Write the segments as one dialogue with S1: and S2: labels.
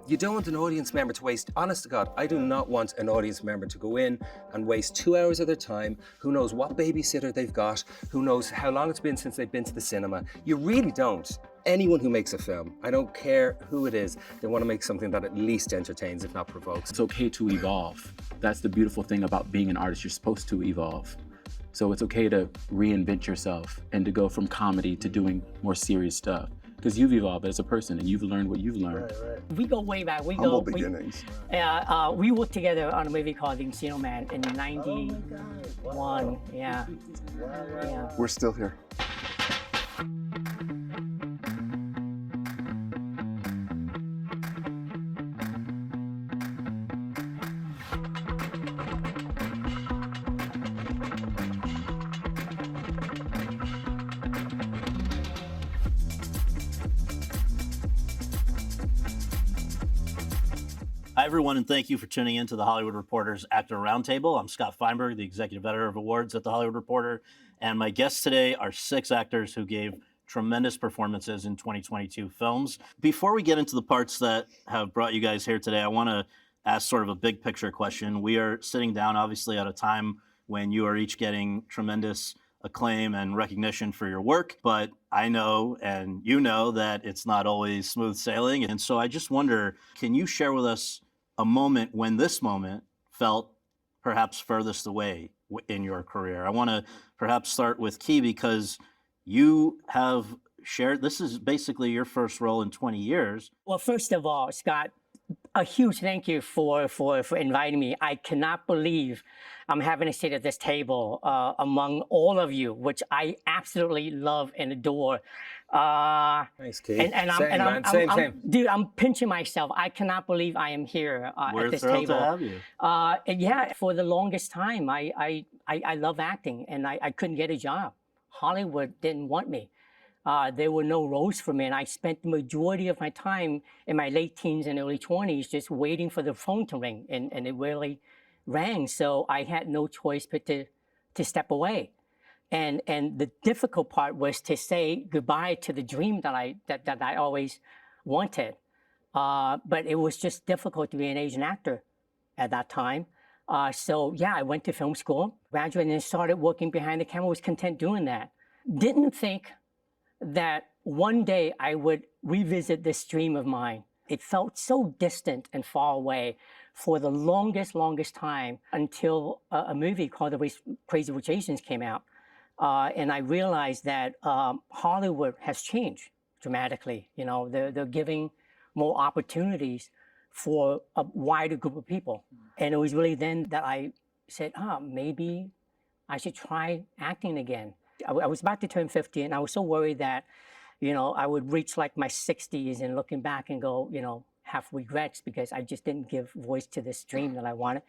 S1: You don't want an audience member to waste, honest to God, I do not want an audience member to go in and waste 2 hours of their time, who knows what babysitter they've got, who knows how long it's been since they've been to the cinema. You really don't. Anyone who makes a film, I don't care who it is, they want to make something that at least entertains, if not provokes.
S2: It's okay to evolve. That's the beautiful thing about being an artist. You're supposed to evolve. So it's okay to reinvent yourself and to go from comedy to doing more serious stuff. Because you've evolved as a person and you've learned what you've learned.
S3: Right.
S4: We go way back.
S5: Humble beginnings.
S4: We worked together on a movie called The Encino Man in '91. Yeah. Yeah.
S5: We're still here.
S6: Hi, everyone, and thank you for tuning in to the Hollywood Reporter's Actor Roundtable. I'm Scott Feinberg, the Executive Editor of Awards at the Hollywood Reporter, and my guests today are 6 actors who gave tremendous performances in 2022 films. Before we get into the parts that have brought you guys here today, I want to ask sort of a big picture question. We are sitting down, obviously, at a time when you are each getting tremendous acclaim and recognition for your work, but I know and you know that it's not always smooth sailing. And so I just wonder, can you share with us a moment when this moment felt perhaps furthest away in your career? I want to perhaps start with Key, because you have shared, this is basically your first role in 20 years.
S4: Well, first of all, Scott, a huge thank you for inviting me. I cannot believe I'm having a seat at this table among all of you, which I absolutely love and adore.
S1: Thanks, Keith. Same.
S4: Dude, I'm pinching myself. I cannot believe I am here
S6: We're
S4: at this
S6: thrilled
S4: table.
S6: to have you.
S4: And yeah, for the longest time, I love acting, and I couldn't get a job. Hollywood didn't want me. There were no roles for me, and I spent the majority of my time in my late teens and early 20s just waiting for the phone to ring, and it rarely rang. So I had no choice but to step away. And the difficult part was to say goodbye to the dream that I always wanted. But it was just difficult to be an Asian actor at that time. So yeah, I went to film school, graduated, and started working behind the camera. Was content doing that. Didn't think that one day I would revisit this dream of mine. It felt so distant and far away for the longest time until a movie called The Crazy Rich Asians came out. And I realized that Hollywood has changed dramatically. You know, they're giving more opportunities for a wider group of people. And it was really then that I said, maybe I should try acting again. I was about to turn 50, and I was so worried that, you know, I would reach like my 60s and looking back and go, you know, have regrets because I just didn't give voice to this dream that I wanted.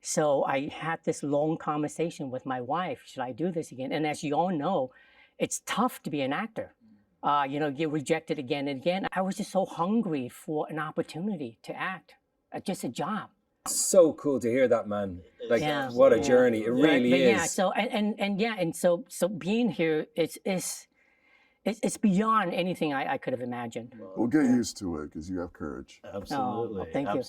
S4: So I had this long conversation with my wife. Should I do this again? And as you all know, it's tough to be an actor. You know, get rejected again and again. I was just so hungry for an opportunity to act, just a job.
S1: So cool to hear that, man. Like, what a journey. It really is.
S4: Yeah, so and so being here, it's beyond anything I could have imagined.
S5: We'll get used to it because you have courage.
S6: Absolutely.
S4: Thank you.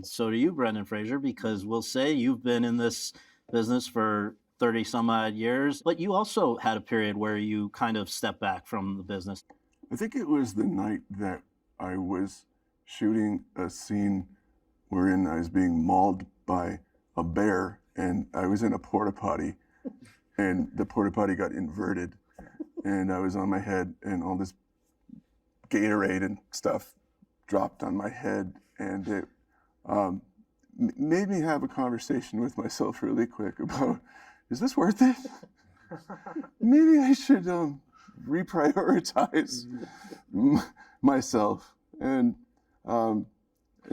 S6: So do you, Brendan Fraser, because we'll say you've been in this business for 30 some odd years, but you also had a period where you kind of stepped back from the business.
S5: I think it was the night that I was shooting a scene wherein I was being mauled by a bear, and I was in a porta potty, and the porta potty got inverted, and I was on my head, and all this Gatorade and stuff dropped on my head, and it made me have a conversation with myself really quick about, is this worth it? Maybe I should reprioritize myself and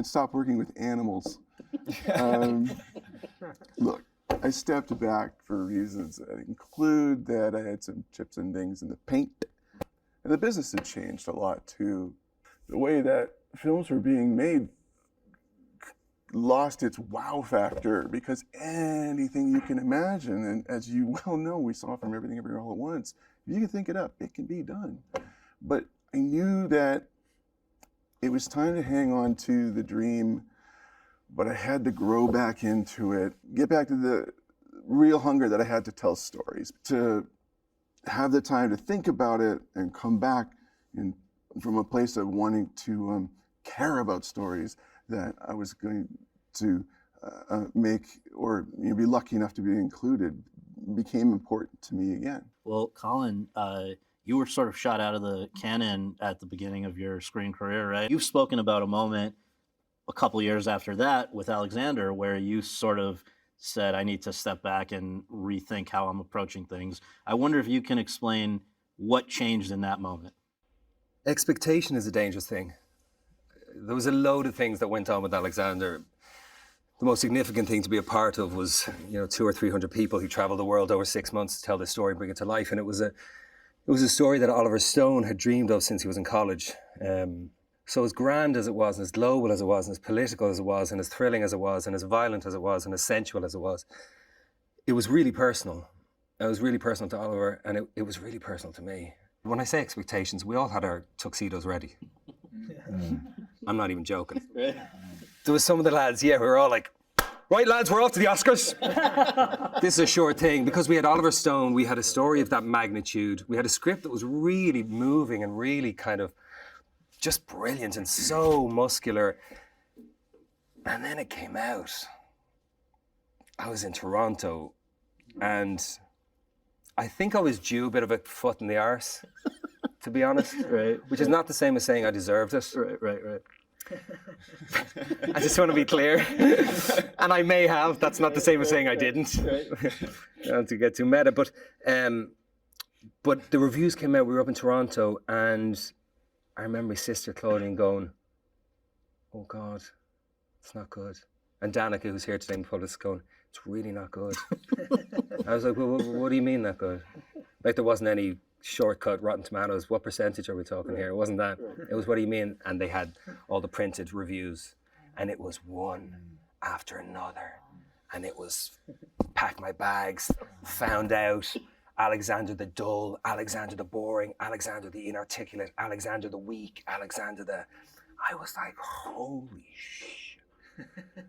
S5: stop working with animals. Look, I stepped back for reasons that include that I had some chips and dings in the paint. And the business had changed a lot too. The way that films were being made lost its wow factor because anything you can imagine, and as you well know, we saw From Everything Everywhere All at Once, if you can think it up, it can be done. But I knew that It was time to hang on to the dream, but I had to grow back into it, get back to the real hunger that I had to tell stories, to have the time to think about it and come back from a place of wanting to care about stories that I was going to make or be lucky enough to be included became important to me again.
S6: Well, Colin, you were sort of shot out of the cannon at the beginning of your screen career, right? You've spoken about a moment a couple years after that with Alexander where you sort of said, I need to step back and rethink how I'm approaching things. I wonder if you can explain what changed in that moment.
S1: Expectation is a dangerous thing. There was a load of things that went on with Alexander. The most significant thing to be a part of was, 200 or 300 people who traveled the world over 6 months to tell this story, bring it to life. And it was a story that Oliver Stone had dreamed of since he was in college. So as grand as it was, and as global as it was, and as political as it was, and as thrilling as it was, and as violent as it was, and as sensual as it was really personal. It was really personal to Oliver, and it was really personal to me. When I say expectations, we all had our tuxedos ready. I'm not even joking. There was some of the lads, we were all like, right lads, we're off to the Oscars. This is a short thing. Because we had Oliver Stone, we had a story of that magnitude. We had a script that was really moving and really kind of just brilliant and so muscular. And then it came out. I was in Toronto and I think I was due a bit of a foot in the arse, to be honest.
S6: Right.
S1: Which is not the same as saying I deserved it.
S6: Right.
S1: I just want to be clear. And I may have. That's not the same as saying I didn't. Not to get too meta. But the reviews came out. We were up in Toronto and I remember my sister Claudine going, oh God, it's not good. And Danica, who's here today in public, going, it's really not good. I was like, well, what do you mean not good? Like there wasn't any shortcut Rotten Tomatoes. What percentage are we talking here? It wasn't that. It was, what do you mean? And they had all the printed reviews. And it was one after another. And it was pack my bags, found out, Alexander the dull, Alexander the boring, Alexander the inarticulate, Alexander the weak, Alexander the... I was like, holy shit.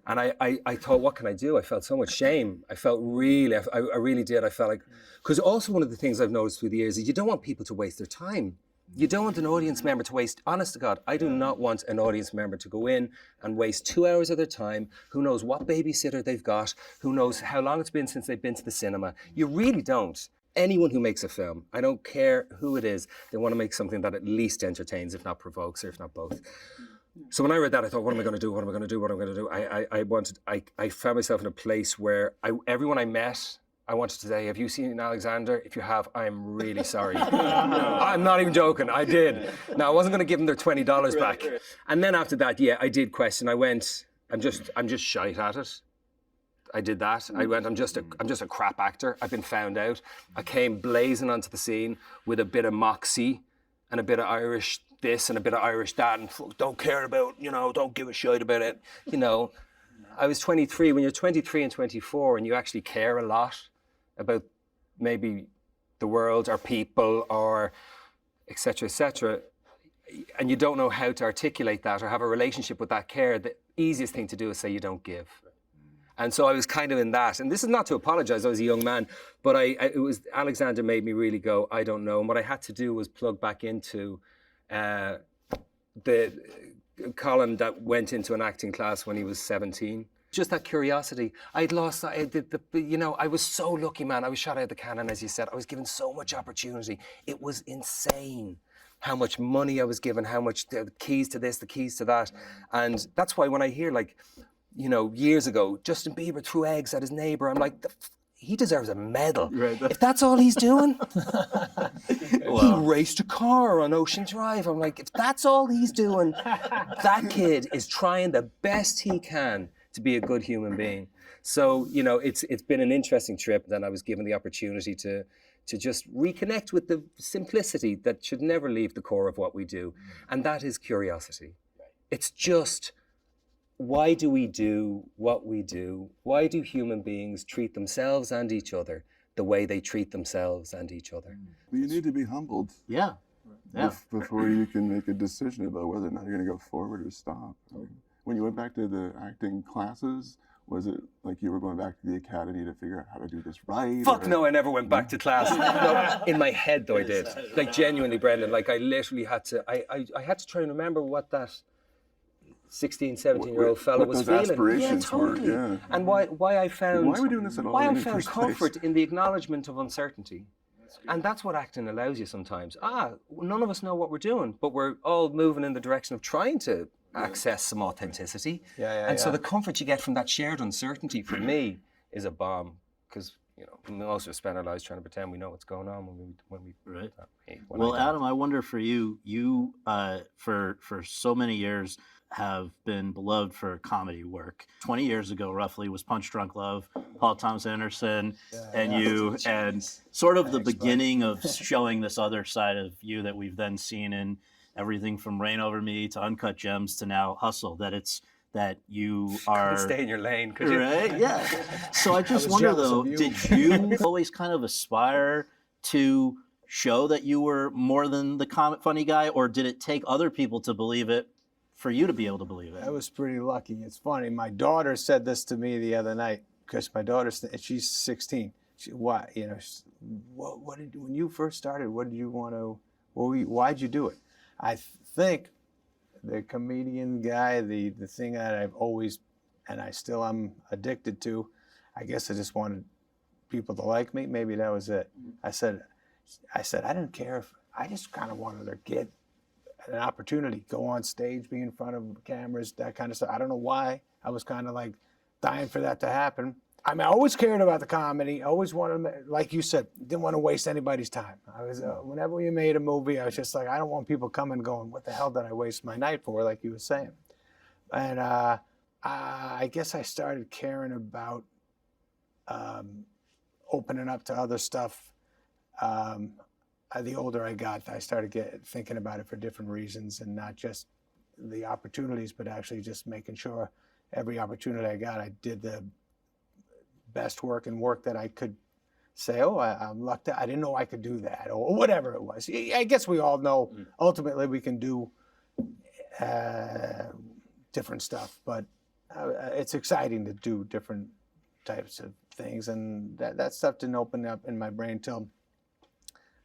S1: And I thought, what can I do? I felt so much shame. I felt really, I really did. I felt like, because also one of the things I've noticed through the years is you don't want people to waste their time. You don't want an audience member to waste, honest to God, I do not want an audience member to go in and waste 2 hours of their time, who knows what babysitter they've got, who knows how long it's been since they've been to the cinema. You really don't. Anyone who makes a film, I don't care who it is, they want to make something that at least entertains, if not provokes, or if not both. So when I read that, I thought, what am I going to do? What am I going to do? What am I going to do? I found myself in a place where everyone I met, I wanted to say, have you seen Alexander? If you have, I'm really sorry. I'm not even joking. I did. Now, I wasn't going to give them their $20 back. Right. And then after that, I did question. I went, I'm just shite at it. I did that. I went, I'm just a crap actor. I've been found out. I came blazing onto the scene with a bit of moxie and a bit of Irish this and a bit of Irish that, and don't care about, don't give a shit about it. I was 23. When you're 23 and 24 and you actually care a lot about maybe the world or people or et cetera, and you don't know how to articulate that or have a relationship with that care, the easiest thing to do is say you don't give. And so I was kind of in that. And this is not to apologize, I was a young man, but it was Alexander made me really go, I don't know. And what I had to do was plug back into the Colin that went into an acting class when he was 17. Just that curiosity. I'd lost, I was so lucky, man. I was shot out of the cannon, as you said. I was given so much opportunity. It was insane how much money I was given, how much the keys to this, the keys to that. And that's why when I hear years ago, Justin Bieber threw eggs at his neighbor, I'm like, he deserves a medal. Right. If that's all he's doing. Wow. He raced a car on Ocean Drive. I'm like, if that's all he's doing, that kid is trying the best he can to be a good human being. So, it's been an interesting trip. Then I was given the opportunity to just reconnect with the simplicity that should never leave the core of what we do. And that is curiosity. It's just, why do we do what we do? Why do human beings treat themselves and each other the way they treat themselves and each other?
S5: You need to be humbled.
S6: Yeah. Yeah.
S5: before you can make a decision about whether or not you're going to go forward or stop. When you went back to the acting classes, was it like you were going back to the academy to figure out how to do this right?
S1: Fuck
S5: or-
S1: no, I never went back to class. No, in my head though I did. Like genuinely, Brendan, like I literally had to, I had to try and remember what that 16, 17-year-old fella
S5: what
S1: was
S5: those
S1: feeling.
S5: aspirations
S1: yeah,
S5: were,
S1: totally.
S5: yeah.
S1: And why I found,
S5: Why are we doing this at all
S1: why
S5: in
S1: I
S5: the
S1: found
S5: first place?
S1: comfort in the acknowledgement of uncertainty. And that's what acting allows you sometimes. None of us know what we're doing, but we're all moving in the direction of trying to access some authenticity. And so the comfort you get from that shared uncertainty for me is a bomb, because most of us spend our lives trying to pretend we know what's going on when we
S6: Right.
S1: when
S6: Well,
S1: I don't.
S6: Adam, I wonder for you, for so many years have been beloved for comedy work. 20 years ago, roughly, was Punch Drunk Love, Paul Thomas Anderson, and you, and sort of the beginning of showing this other side of you that we've then seen in everything from Rain Over Me to Uncut Gems to now Hustle, that you are...
S1: Stay in your lane, could you?
S6: Right, yeah. So I just wonder though, did you always kind of aspire to show that you were more than the funny guy, or did it take other people to believe it for you to be able to believe it?
S3: I was pretty lucky. It's funny. My daughter said this to me the other night, because my daughter, she's 16. What when you first started, what did you want to, why'd you do it? I think the comedian guy, the thing that I've always, and I still am addicted to, I guess I just wanted people to like me. Maybe that was it. I said, I didn't care if, I just kind of wanted to get an opportunity, go on stage, be in front of cameras, that kind of stuff. I don't know why. I was kind of like dying for that to happen. I mean, I always cared about the comedy. I always wanted, like you said, didn't want to waste anybody's time. I was, whenever we made a movie, I was just like, I don't want people coming going, what the hell did I waste my night for, like you were saying. And I guess I started caring about opening up to other stuff. The older I got, I started thinking about it for different reasons, and not just the opportunities, but actually just making sure every opportunity I got, I did the best work that I could say, I'm lucked out. I didn't know I could do that, or whatever it was. I guess we all know ultimately we can do different stuff, but it's exciting to do different types of things, and that stuff didn't open up in my brain till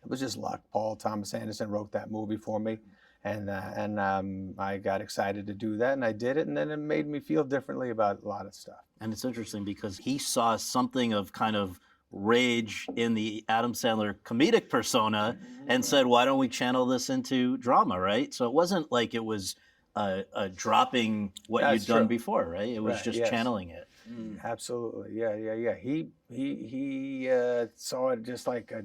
S3: it was just luck. Paul Thomas Anderson wrote that movie for me, and I got excited to do that, and I did it, and then it made me feel differently about a lot of stuff.
S6: And it's interesting because he saw something of kind of rage in the Adam Sandler comedic persona and said, why don't we channel this into drama, right? So it wasn't like it was dropping what
S3: That's
S6: you'd done
S3: true.
S6: before, right? It was
S3: Right,
S6: just
S3: yes.
S6: channeling it.
S3: Absolutely, yeah. He saw it just like a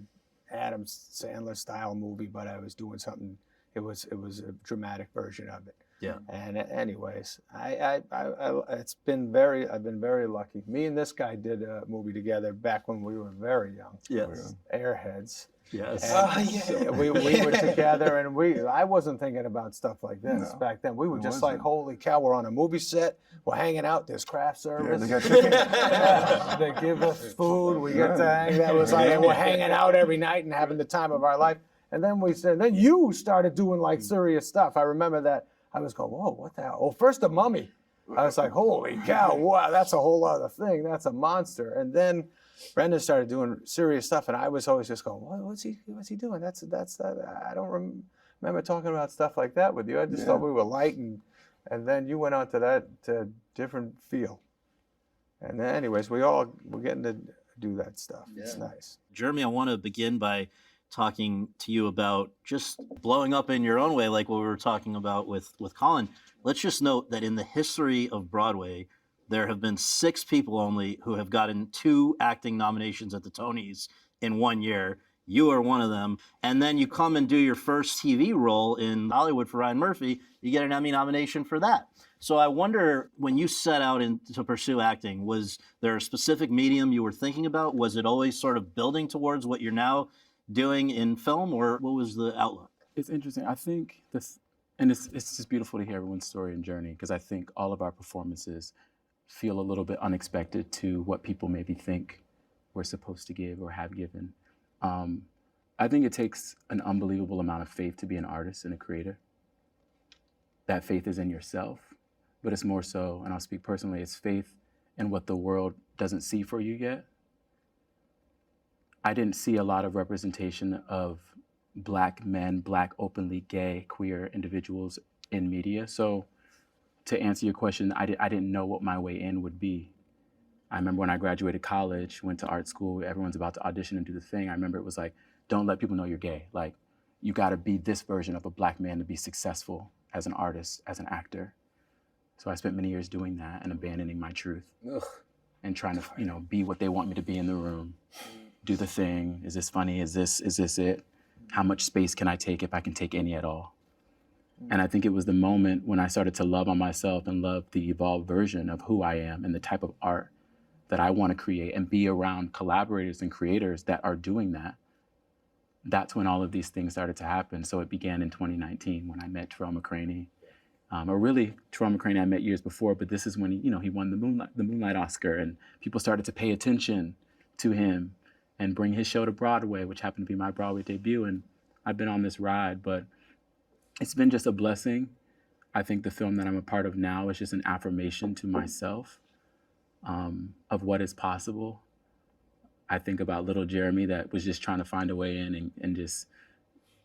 S3: Adam Sandler style movie, but I was doing something. It was a dramatic version of it.
S6: Yeah.
S3: And anyways, I've been very lucky. Me and this guy did a movie together back when we were very young.
S6: Yes.
S3: Airheads.
S6: Yes.
S3: And we were together, and I wasn't thinking about stuff like this back then. We were just like, holy cow, we're on a movie set, we're hanging out, there's craft service.
S5: they got chicken.
S3: They give us food, we get to hang. That was like, we're hanging out every night and having the time of our life. And then then you started doing like serious stuff. I remember that. I was going, whoa, what the hell? Oh, first the Mummy. I was like, holy cow, wow, that's a whole other thing. That's a monster. And then Brendan started doing serious stuff, and I was always just going, what's he doing? That's I don't remember talking about stuff like that with you. I just thought we were light, and then you went on to different feel. And then anyways, we're getting to do that stuff. Yeah. It's nice.
S6: Jeremy, I want to begin by talking to you about just blowing up in your own way, like what we were talking about with Colin. Let's just note that in the history of Broadway, there have been 6 people only who have gotten 2 acting nominations at the Tonys in 1 year. You are one of them. And then you come and do your first TV role in Hollywood for Ryan Murphy, you get an Emmy nomination for that. So I wonder, when you set out to pursue acting, was there a specific medium you were thinking about? Was it always sort of building towards what you're now doing in film, or what was the outlook?
S2: It's interesting. I think it's just beautiful to hear everyone's story and journey, because I think all of our performances feel a little bit unexpected to what people maybe think we're supposed to give or have given. I think it takes an unbelievable amount of faith to be an artist and a creator. That faith is in yourself, but it's more so, and I'll speak personally, it's faith in what the world doesn't see for you yet. I didn't see a lot of representation of Black men, Black openly gay, queer individuals in media. So to answer your question, I didn't know what my way in would be. I remember when I graduated college, went to art school, everyone's about to audition and do the thing. I remember it was like, don't let people know you're gay. Like, you gotta be this version of a Black man to be successful as an artist, as an actor. So I spent many years doing that and abandoning my truth.
S1: Ugh.
S2: And trying to, be what they want me to be in the room. Do the thing. Is this funny? Is this it? How much space can I take if I can take any at all? And I think it was the moment when I started to love on myself and love the evolved version of who I am and the type of art that I want to create and be around collaborators and creators that are doing that. That's when all of these things started to happen. So it began in 2019 when I met Terrell McCraney. Or really, Terrell McCraney I met years before, but this is when he won the Moonlight Oscar, and people started to pay attention to him and bring his show to Broadway, which happened to be my Broadway debut. And I've been on this ride, but it's been just a blessing. I think the film that I'm a part of now is just an affirmation to myself of what is possible. I think about little Jeremy that was just trying to find a way in and just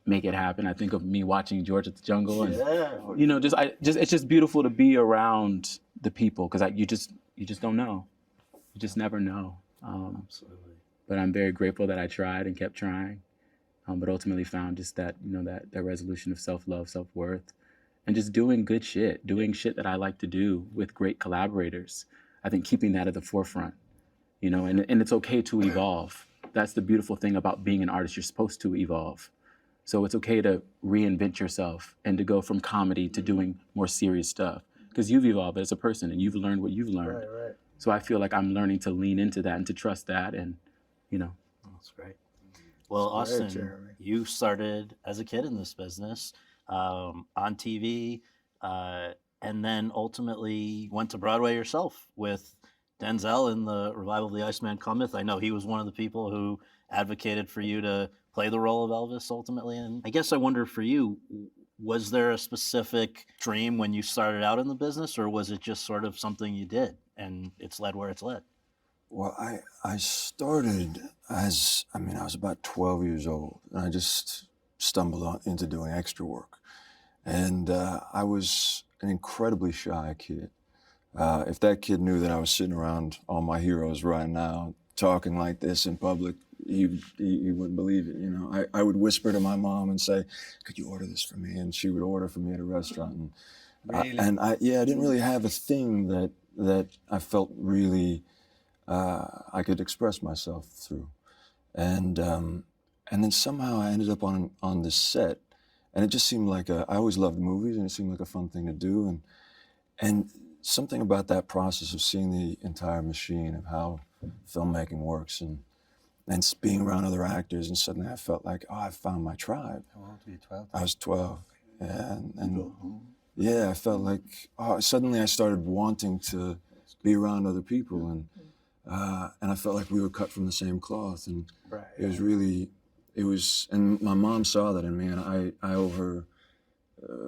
S2: make it happen. I think of me watching George at the Jungle, and it's just beautiful to be around the people, because you just don't know, you just never know.
S6: Absolutely.
S2: But I'm very grateful that I tried and kept trying, but ultimately found just that that resolution of self-love, self-worth, and just doing good shit, doing shit that I like to do with great collaborators. I think keeping that at the forefront, and it's okay to evolve. That's the beautiful thing about being an artist. You're supposed to evolve. So it's okay to reinvent yourself and to go from comedy to doing more serious stuff, because you've evolved as a person and you've learned what you've learned.
S3: Right.
S2: So I feel like I'm learning to lean into that and to trust that, and
S6: That's great. Well,
S3: That's great,
S6: Austin,
S3: Jeremy.
S6: you started as a kid in this business, on TV, and then ultimately went to Broadway yourself with Denzel in the revival of The Iceman Cometh. I know he was one of the people who advocated for you to play the role of Elvis ultimately. And I guess I wonder for you, was there a specific dream when you started out in the business, or was it just sort of something you did and it's led where it's led?
S7: Well, I started I was about 12 years old, and I just stumbled into doing extra work. And I was an incredibly shy kid. If that kid knew that I was sitting around all my heroes right now, talking like this in public, he wouldn't believe it. I would whisper to my mom and say, "Could you order this for me?" And she would order for me at a restaurant. And
S1: Really?
S7: I didn't really have a thing that I felt really I could express myself through. And then somehow I ended up on this set, and it just seemed like I always loved movies, and it seemed like a fun thing to do. And something about that process of seeing the entire machine of how filmmaking works, and being around other actors, and suddenly I felt like, I found my tribe.
S1: How old were you, 12?
S7: I was 12, yeah, I felt like suddenly I started wanting to be around other people, and I felt like we were cut from the same cloth, and
S3: Right.
S7: it was, and my mom saw that in me, and I owe her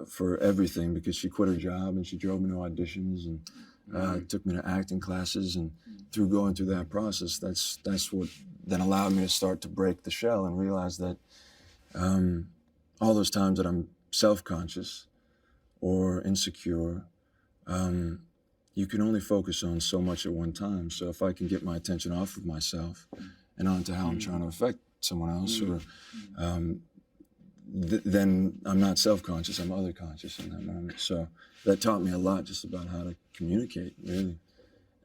S7: for everything, because she quit her job and she drove me to auditions and took me to acting classes, and through going through that process, that's what then allowed me to start to break the shell and realize that all those times that I'm self-conscious or insecure, you can only focus on so much at one time. So if I can get my attention off of myself and onto how I'm trying to affect someone else, or then I'm not self-conscious, I'm other conscious in that moment. So that taught me a lot just about how to communicate, really.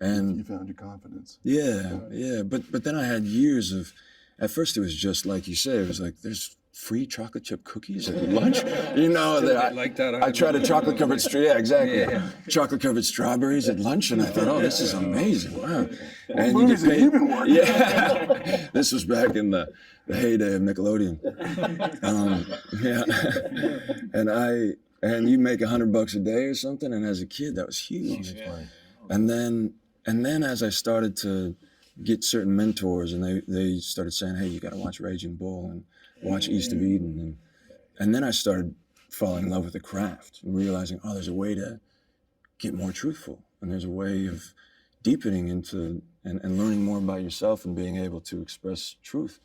S7: And
S5: You found your confidence.
S7: yeah. But then I had years of, at first it was just like you say, it was like, there's free chocolate chip cookies at lunch.
S1: Like that.
S7: I tried a chocolate covered chocolate covered strawberries at lunch, and I thought, oh, this is amazing. Wow. And
S5: movies have you been working?
S7: Yeah. This was back in the heyday of Nickelodeon. And you make $100 a day or something, and as a kid that was huge. And then as I started to get certain mentors, and they started saying, hey, you got to watch Raging Bull, and watch East of Eden, and then I started falling in love with the craft and realizing, oh, there's a way to get more truthful, and there's a way of deepening into and learning more about yourself and being able to express truth.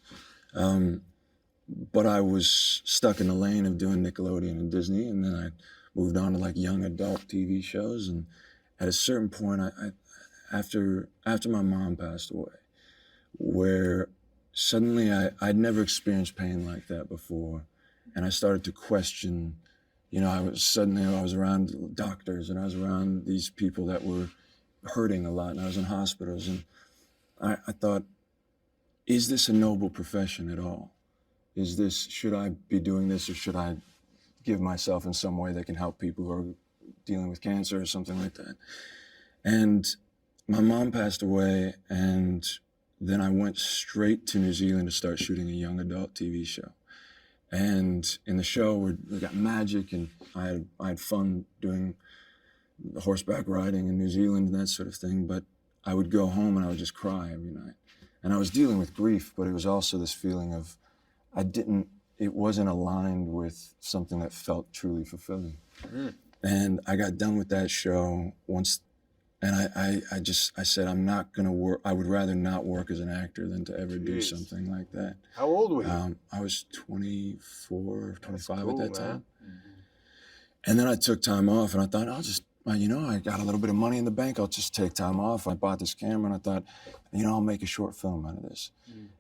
S7: But I was stuck in the lane of doing Nickelodeon and Disney, and then I moved on to like young adult TV shows. And at a certain point, after my mom passed away, where suddenly I'd never experienced pain like that before, and I started to question. I was around doctors, and I was around these people that were hurting a lot, and I was in hospitals, and I thought, is this a noble profession at all? Should I be doing this, or should I give myself in some way that can help people who are dealing with cancer or something like that? And my mom passed away, and then I went straight to New Zealand to start shooting a young adult TV show. And in the show, we got magic, and I had fun doing horseback riding in New Zealand and that sort of thing. But I would go home and I would just cry every night. And I was dealing with grief, but it was also this feeling of it wasn't aligned with something that felt truly fulfilling. And I got done with that show once, and I said, I'm not gonna work. I would rather not work as an actor than to ever do something like that.
S3: How old were you?
S7: I was 24 or 25
S3: cool,
S7: at that time.
S3: man.
S7: And then I took time off, and I thought, I got a little bit of money in the bank, I'll just take time off. I bought this camera, and I thought, I'll make a short film out of this.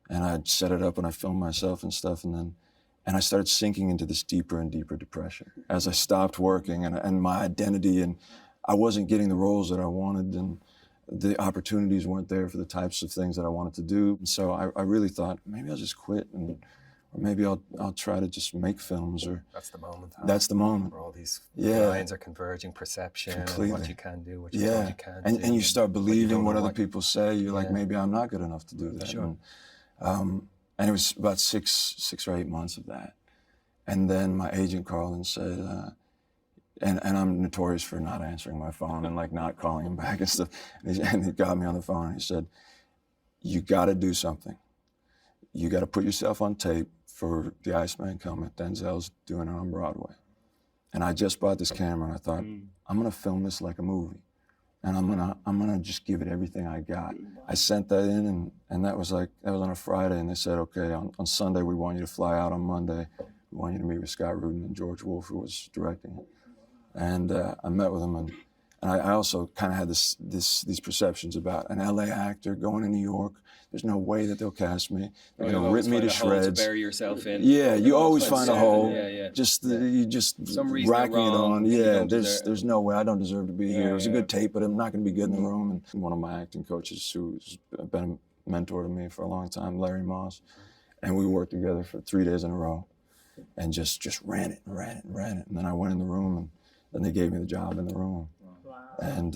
S7: And I'd set it up, and I filmed myself and stuff, and I started sinking into this deeper and deeper depression as I stopped working, and my identity, and I wasn't getting the roles that I wanted, and the opportunities weren't there for the types of things that I wanted to do. And so I really thought, maybe I'll just quit, or maybe I'll try to just make films. Or
S1: That's the moment.
S7: That's the moment.
S1: Where all these
S7: Yeah.
S1: lines are converging, perception, and
S7: Completely.
S1: what you can do, what you thought you can't do.
S7: And you start
S1: what you
S7: believing
S1: don't
S7: what
S1: know
S7: other
S1: what-
S7: people say. You're like,
S1: Yeah.
S7: maybe I'm not good enough to do that.
S1: Sure.
S7: And it was about six or 8 months of that. And then my agent Colin said, and I'm notorious for not answering my phone and like not calling him back and stuff. And he got me on the phone, and he said, you got to do something. You got to put yourself on tape for The Iceman Comet. Denzel's doing it on Broadway. And I just bought this camera, and I thought, I'm gonna film this like a movie. And I'm gonna just give it everything I got. I sent that in, and that was on a Friday, and they said, okay, on Sunday we want you to fly out. On Monday, we want you to meet with Scott Rudin and George Wolfe, who was directing it. And I met with them, and I also kind of had these perceptions about an LA actor going to New York. There's no way that they'll cast me. They're gonna rip me to shreds.
S1: bury yourself in.
S7: Yeah, you always find a hole.
S1: Yeah.
S7: You just
S1: Some reason
S7: racking
S1: they're
S7: it
S1: wrong,
S7: on.
S1: you
S7: Yeah,
S1: don't deserve-
S7: there's no way. I don't deserve to be here. It was a
S1: yeah.
S7: good tape, but I'm not going to be good in the room. And one of my acting coaches, who's been a mentor to me for a long time, Larry Moss, and we worked together for 3 days in a row, and just ran it. And then I went in the room, and then they gave me the job in the room. And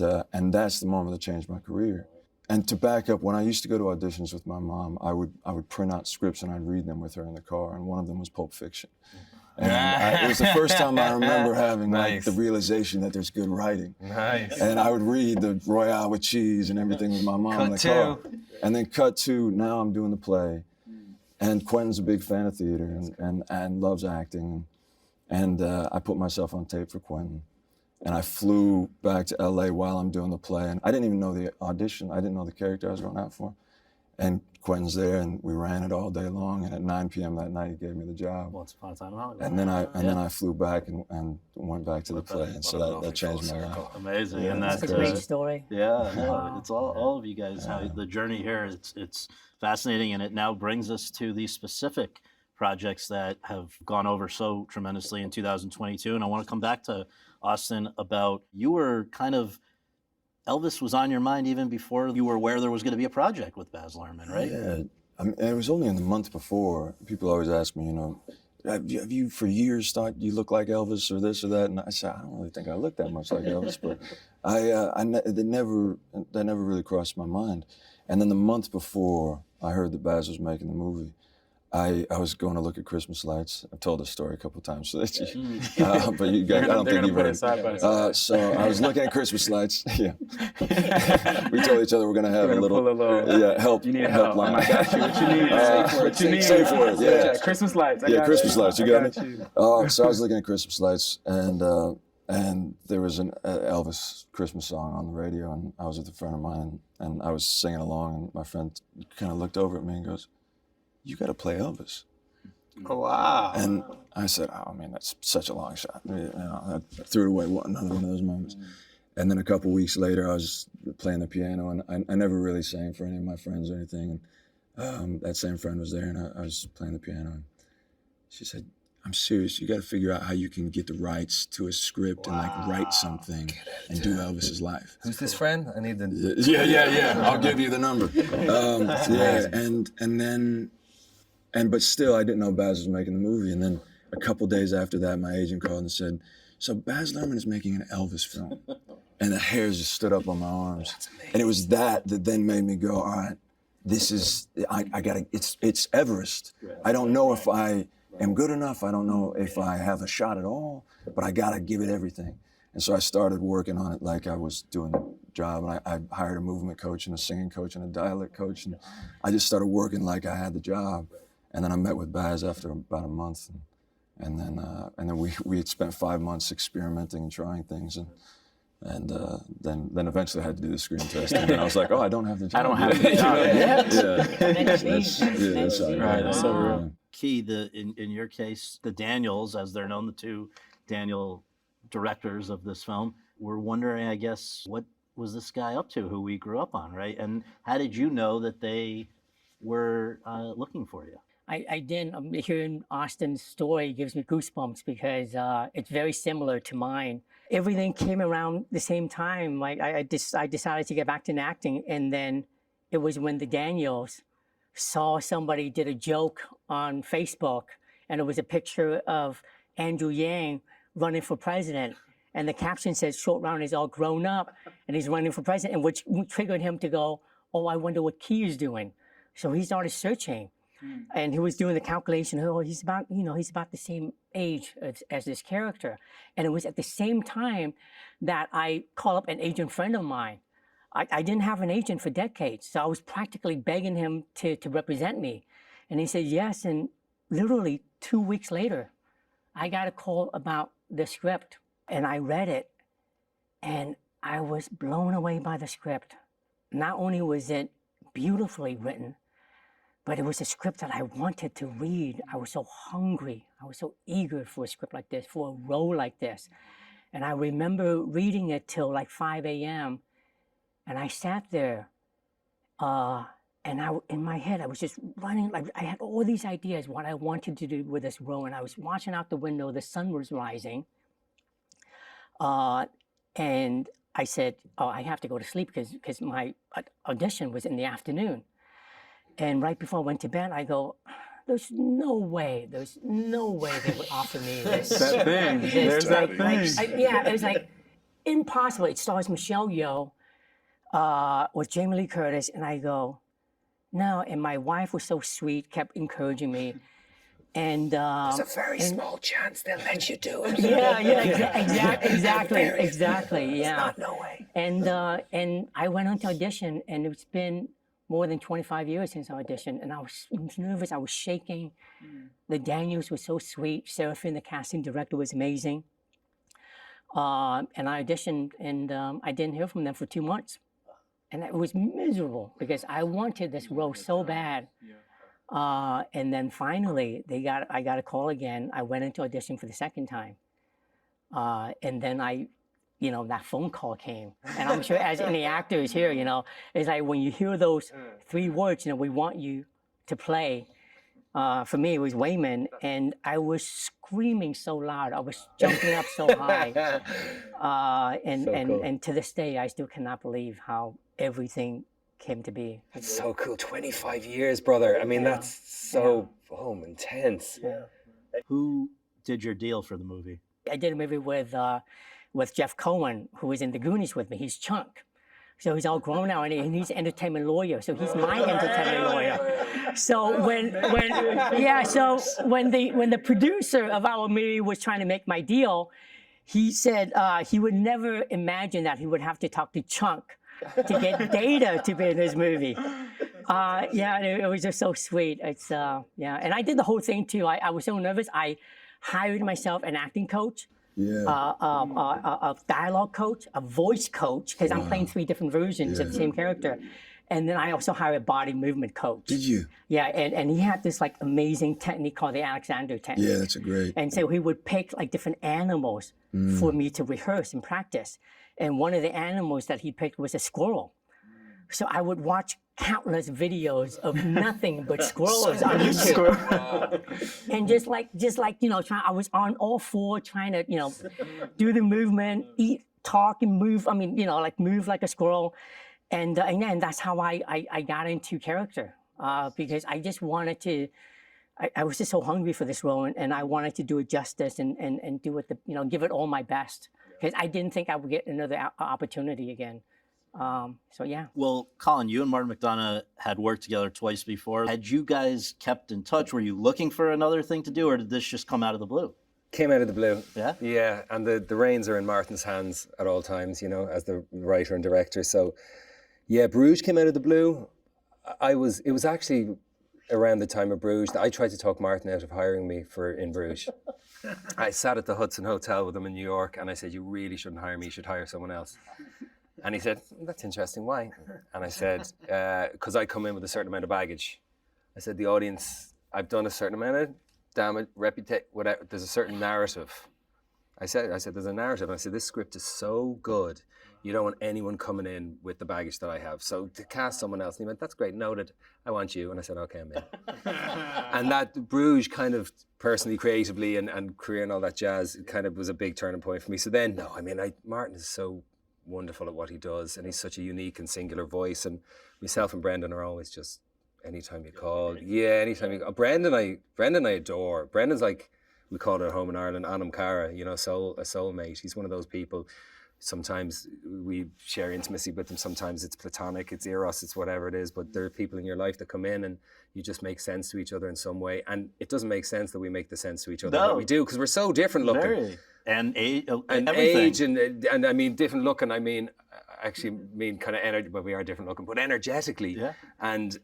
S7: that's the moment that changed my career. And to back up, when I used to go to auditions with my mom, I would print out scripts and I'd read them with her in the car, and one of them was Pulp Fiction. And it was the first time I remember having like the realization that there's good writing.
S1: Nice.
S7: And I would read the Royale with cheese and everything with my mom in the car. And then cut to, now I'm doing the play. And Quentin's a big fan of theater and loves acting. And I put myself on tape for Quentin. And I flew back to LA while I'm doing the play. And I didn't even know the audition. I didn't know the character I was going out for. And Quentin's there, and we ran it all day long. And at 9 p.m. that night, he gave me the job.
S6: Once Upon a Time in Hollywood.
S7: And then I flew back and went back to the play. And so that changed my life.
S6: Amazing.
S7: Yeah,
S6: And
S4: It's
S6: that's
S4: a great story.
S6: Yeah, no, it's all of you guys. How the journey here, it's fascinating, and it now brings us to these specific projects that have gone over so tremendously in 2022. And I want to come back to Austin about, you were kind of, Elvis was on your mind even before you were aware there was going to be a project with Baz Luhrmann, right?
S7: Yeah, I mean, it was only in the month before. People always ask me, have you for years thought you look like Elvis or this or that? And I said, I don't really think I look that much like Elvis, but that never really crossed my mind. And then the month before I heard that Baz was making the movie, I was going to look at Christmas lights. I've told this story a couple of times, so that but you guys, I don't think you've heard it. So I was looking at Christmas lights. Yeah, we told each other we're gonna have a little help.
S2: You need
S7: help
S2: help.
S7: line.
S2: I got you. What you need? What you need?
S7: Safe word. Yeah.
S2: Christmas lights.
S7: Christmas lights. You got me.
S2: you.
S7: So I was looking at Christmas lights, and there was an Elvis Christmas song on the radio, and I was with a friend of mine, and I was singing along, and my friend kind of looked over at me and goes, "You got to play Elvis."
S3: Oh, wow.
S7: And I said, "Oh, man, that's such a long shot." I threw it away. Another one of those moments. And then a couple weeks later, I was playing the piano, and I never really sang for any of my friends or anything. And that same friend was there, and I was playing the piano. And she said, "I'm serious. You got to figure out how you can get the rights to a script and like write something and do Elvis's life."
S1: Who's this friend? I need the.
S7: Yeah. I'll give you the number. But still, I didn't know Baz was making the movie. And then a couple days after that, my agent called and said, "So Baz Luhrmann is making an Elvis film." And the hairs just stood up on my arms. And it was that then made me go, all right, this is, I gotta, it's Everest. I don't know if I am good enough. I don't know if I have a shot at all, but I gotta give it everything. And so I started working on it like I was doing the job. And I hired a movement coach and a singing coach and a dialect coach. And I just started working like I had the job. And then I met with Baz after about a month. And then we had spent 5 months experimenting and trying things. And then eventually I had to do the screen test. And then I was like, oh, I don't have the job.
S2: I don't have the job yet.
S7: That's
S2: Right, that's so real.
S6: Key, in your case, the Daniels, as they're known, the two Daniel directors of this film, were wondering, I guess, what was this guy up to who we grew up on, right? And how did you know that they were looking for you?
S4: I didn't. Hearing Austin's story gives me goosebumps because it's very similar to mine. Everything came around the same time. Like I decided to get back to acting, and then it was when the Daniels saw somebody did a joke on Facebook, and it was a picture of Andrew Yang running for president, and the caption says, "Short Round is all grown up, and he's running for president," and which triggered him to go, "Oh, I wonder what Key is doing." So he started searching. And he was doing the calculation. Oh, he's about the same age as this character. And it was at the same time that I called up an agent friend of mine. I didn't have an agent for decades, so I was practically begging him to represent me. And he said yes. And literally 2 weeks later, I got a call about the script, and I read it, and I was blown away by the script. Not only was it beautifully written, but it was a script that I wanted to read. I was so hungry. I was so eager for a script like this, for a role like this. And I remember reading it till like 5 a.m. And I sat there, and in my head, I was just running. Like I had all these ideas, what I wanted to do with this role. And I was watching out the window, the sun was rising. And I said, oh, I have to go to sleep because my audition was in the afternoon. And right before I went to bed, I go, there's no way they would offer me this.
S2: That thing. There's that thing.
S4: It was like impossible. It stars Michelle Yeoh with Jamie Lee Curtis. And I go, no. And my wife was so sweet, kept encouraging me. And
S1: there's a very small chance they'll let you do it.
S4: Exactly. Yeah.
S1: It's not no way.
S4: And I went on to audition, and it's been more than 25 years since I auditioned, and I was nervous, I was shaking. The Daniels were so sweet. Seraphine, the casting director, was amazing. And I auditioned, and I didn't hear from them for 2 months. And it was miserable because I wanted this role so bad. And then finally, I got a call again. I went into audition for the second time. And then that phone call came. And I'm sure as any actors here, it's like when you hear those 3 words, we want you to play. For me, it was Wayman, and I was screaming so loud. I was jumping up so high. And to this day, I still cannot believe how everything came to be.
S1: That's so cool. 25 years, brother. I mean, that's so intense.
S4: Yeah.
S6: Who did your deal for the movie?
S4: I did a movie with Jeff Cohen, who was in The Goonies with me. He's Chunk. So he's all grown now, and he's an entertainment lawyer. So he's my entertainment lawyer. So when the producer of our movie was trying to make my deal, he said he would never imagine that he would have to talk to Chunk to get Data to be in his movie. It was just so sweet. It's and I did the whole thing too. I was so nervous. I hired myself an acting coach, a dialogue coach, a voice coach, because I'm playing 3 different versions of the same character. And then I also hired a body movement coach.
S7: Did you?
S4: Yeah, and he had this like amazing technique called the Alexander technique.
S7: Yeah, that's a great.
S4: And so he would pick like different animals for me to rehearse and practice. And one of the animals that he picked was a squirrel. So I would watch countless videos of nothing but squirrels on YouTube. And just like I was on all 4 trying to, do the movement, eat, talk, and move. I mean, move like a squirrel. And that's how I got into character because I just wanted to. I was just so hungry for this role, and I wanted to do it justice and do it give it all my best because I didn't think I would get another opportunity again.
S6: Well, Colin, you and Martin McDonagh had worked together twice before. Had you guys kept in touch? Were you looking for another thing to do, or did this just come out of the blue?
S1: Came out of the blue.
S6: Yeah?
S1: Yeah, and the reins are in Martin's hands at all times, as the writer and director. So, yeah, Bruges came out of the blue. It was actually around the time of Bruges that I tried to talk Martin out of hiring me in Bruges. I sat at the Hudson Hotel with him in New York, and I said, "You really shouldn't hire me. You should hire someone else." And he said, "That's interesting. Why?" And I said, "Because I come in with a certain amount of baggage." I said, "The audience, I've done a certain amount of damage, reputation, whatever. There's a certain narrative." I said, "There's a narrative." And I said, "This script is so good. You don't want anyone coming in with the baggage that I have. So to cast someone else." And he went, "That's great. Noted. I want you." And I said, "Okay, I'm in." And that Bruges kind of personally, creatively, and career and all that jazz, it kind of was a big turning point for me. So then, Martin is so wonderful at what he does, and he's such a unique and singular voice. And myself and Brendan are always just, anytime you call, anytime you call. Brendan I adore. Brendan's like, we call it at home in Ireland, Anam Cara, a soulmate. He's one of those people. Sometimes we share intimacy with them. Sometimes it's platonic, it's eros, it's whatever it is. But there are people in your life that come in and you just make sense to each other in some way. And it doesn't make sense that we make the sense to each other that we do, because we're so different looking.
S6: Very. And age,
S1: and
S6: everything.
S1: age, and I mean different looking. I mean, kind of energy, but we are different looking, but energetically. Yeah. And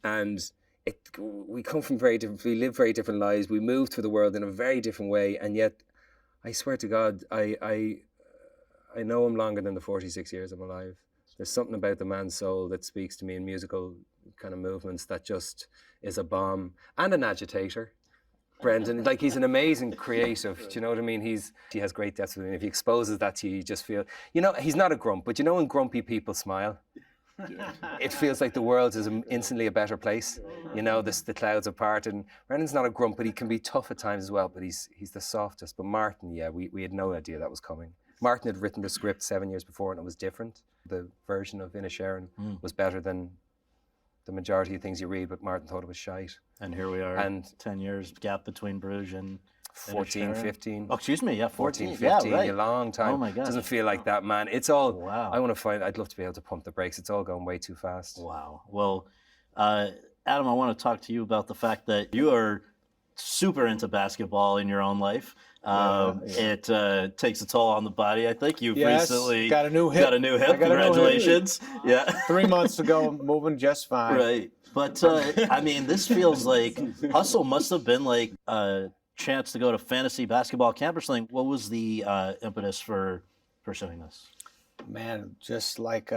S1: we come from we live very different lives. We move through the world in a very different way, and yet, I swear to God, I know him longer than the 46 years I'm alive. There's something about the man's soul that speaks to me in musical kind of movements that just is a bomb and an agitator. Brendan, like, he's an amazing creative. Do you know what I mean? He has great depth within him. If he exposes that to you, you just feel, he's not a grump, but when grumpy people smile, it feels like the world is instantly a better place. The clouds apart, and Brendan's not a grump, but he can be tough at times as well. But he's the softest. But Martin, we had no idea that was coming. Martin had written the script 7 years before, and it was different. The version of Inisherin was better than the majority of things you read, but Martin thought it was shite.
S6: And here we are, and 10 years gap between Bruges and
S1: 14, 15.
S6: Oh, excuse me,
S1: 14, 15,
S6: right.
S1: A long time.
S6: Oh my God.
S1: Doesn't feel like that, man. It's all,
S6: wow.
S1: I'd love to be able to pump the brakes. It's all going way too fast.
S6: Wow. Well, Adam, I want to talk to you about the fact that you are super into basketball in your own life. It takes a toll on the body. I think you've recently
S3: got a new hip.
S6: Congratulations. Yeah.
S3: 3 months ago, moving just fine.
S6: Right. But this feels like Hustle must have been like a chance to go to fantasy basketball camp or something. What was the impetus for pursuing this?
S3: Man, just luck.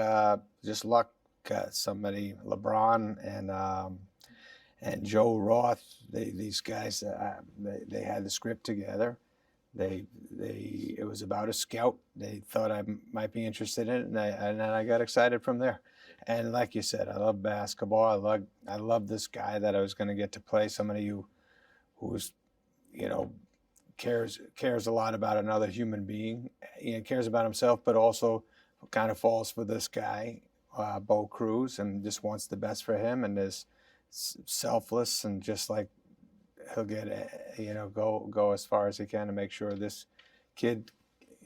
S3: Somebody, LeBron and Joe Roth, these guys, they had the script together. It was about a scout. They thought I might be interested in it, and then I got excited from there. And like you said, I love basketball. I love this guy that I was going to get to play. Somebody who's cares a lot about another human being. He cares about himself, but also kind of falls for this guy, Bo Cruz, and just wants the best for him, and is selfless, and just like he'll get go as far as he can to make sure this kid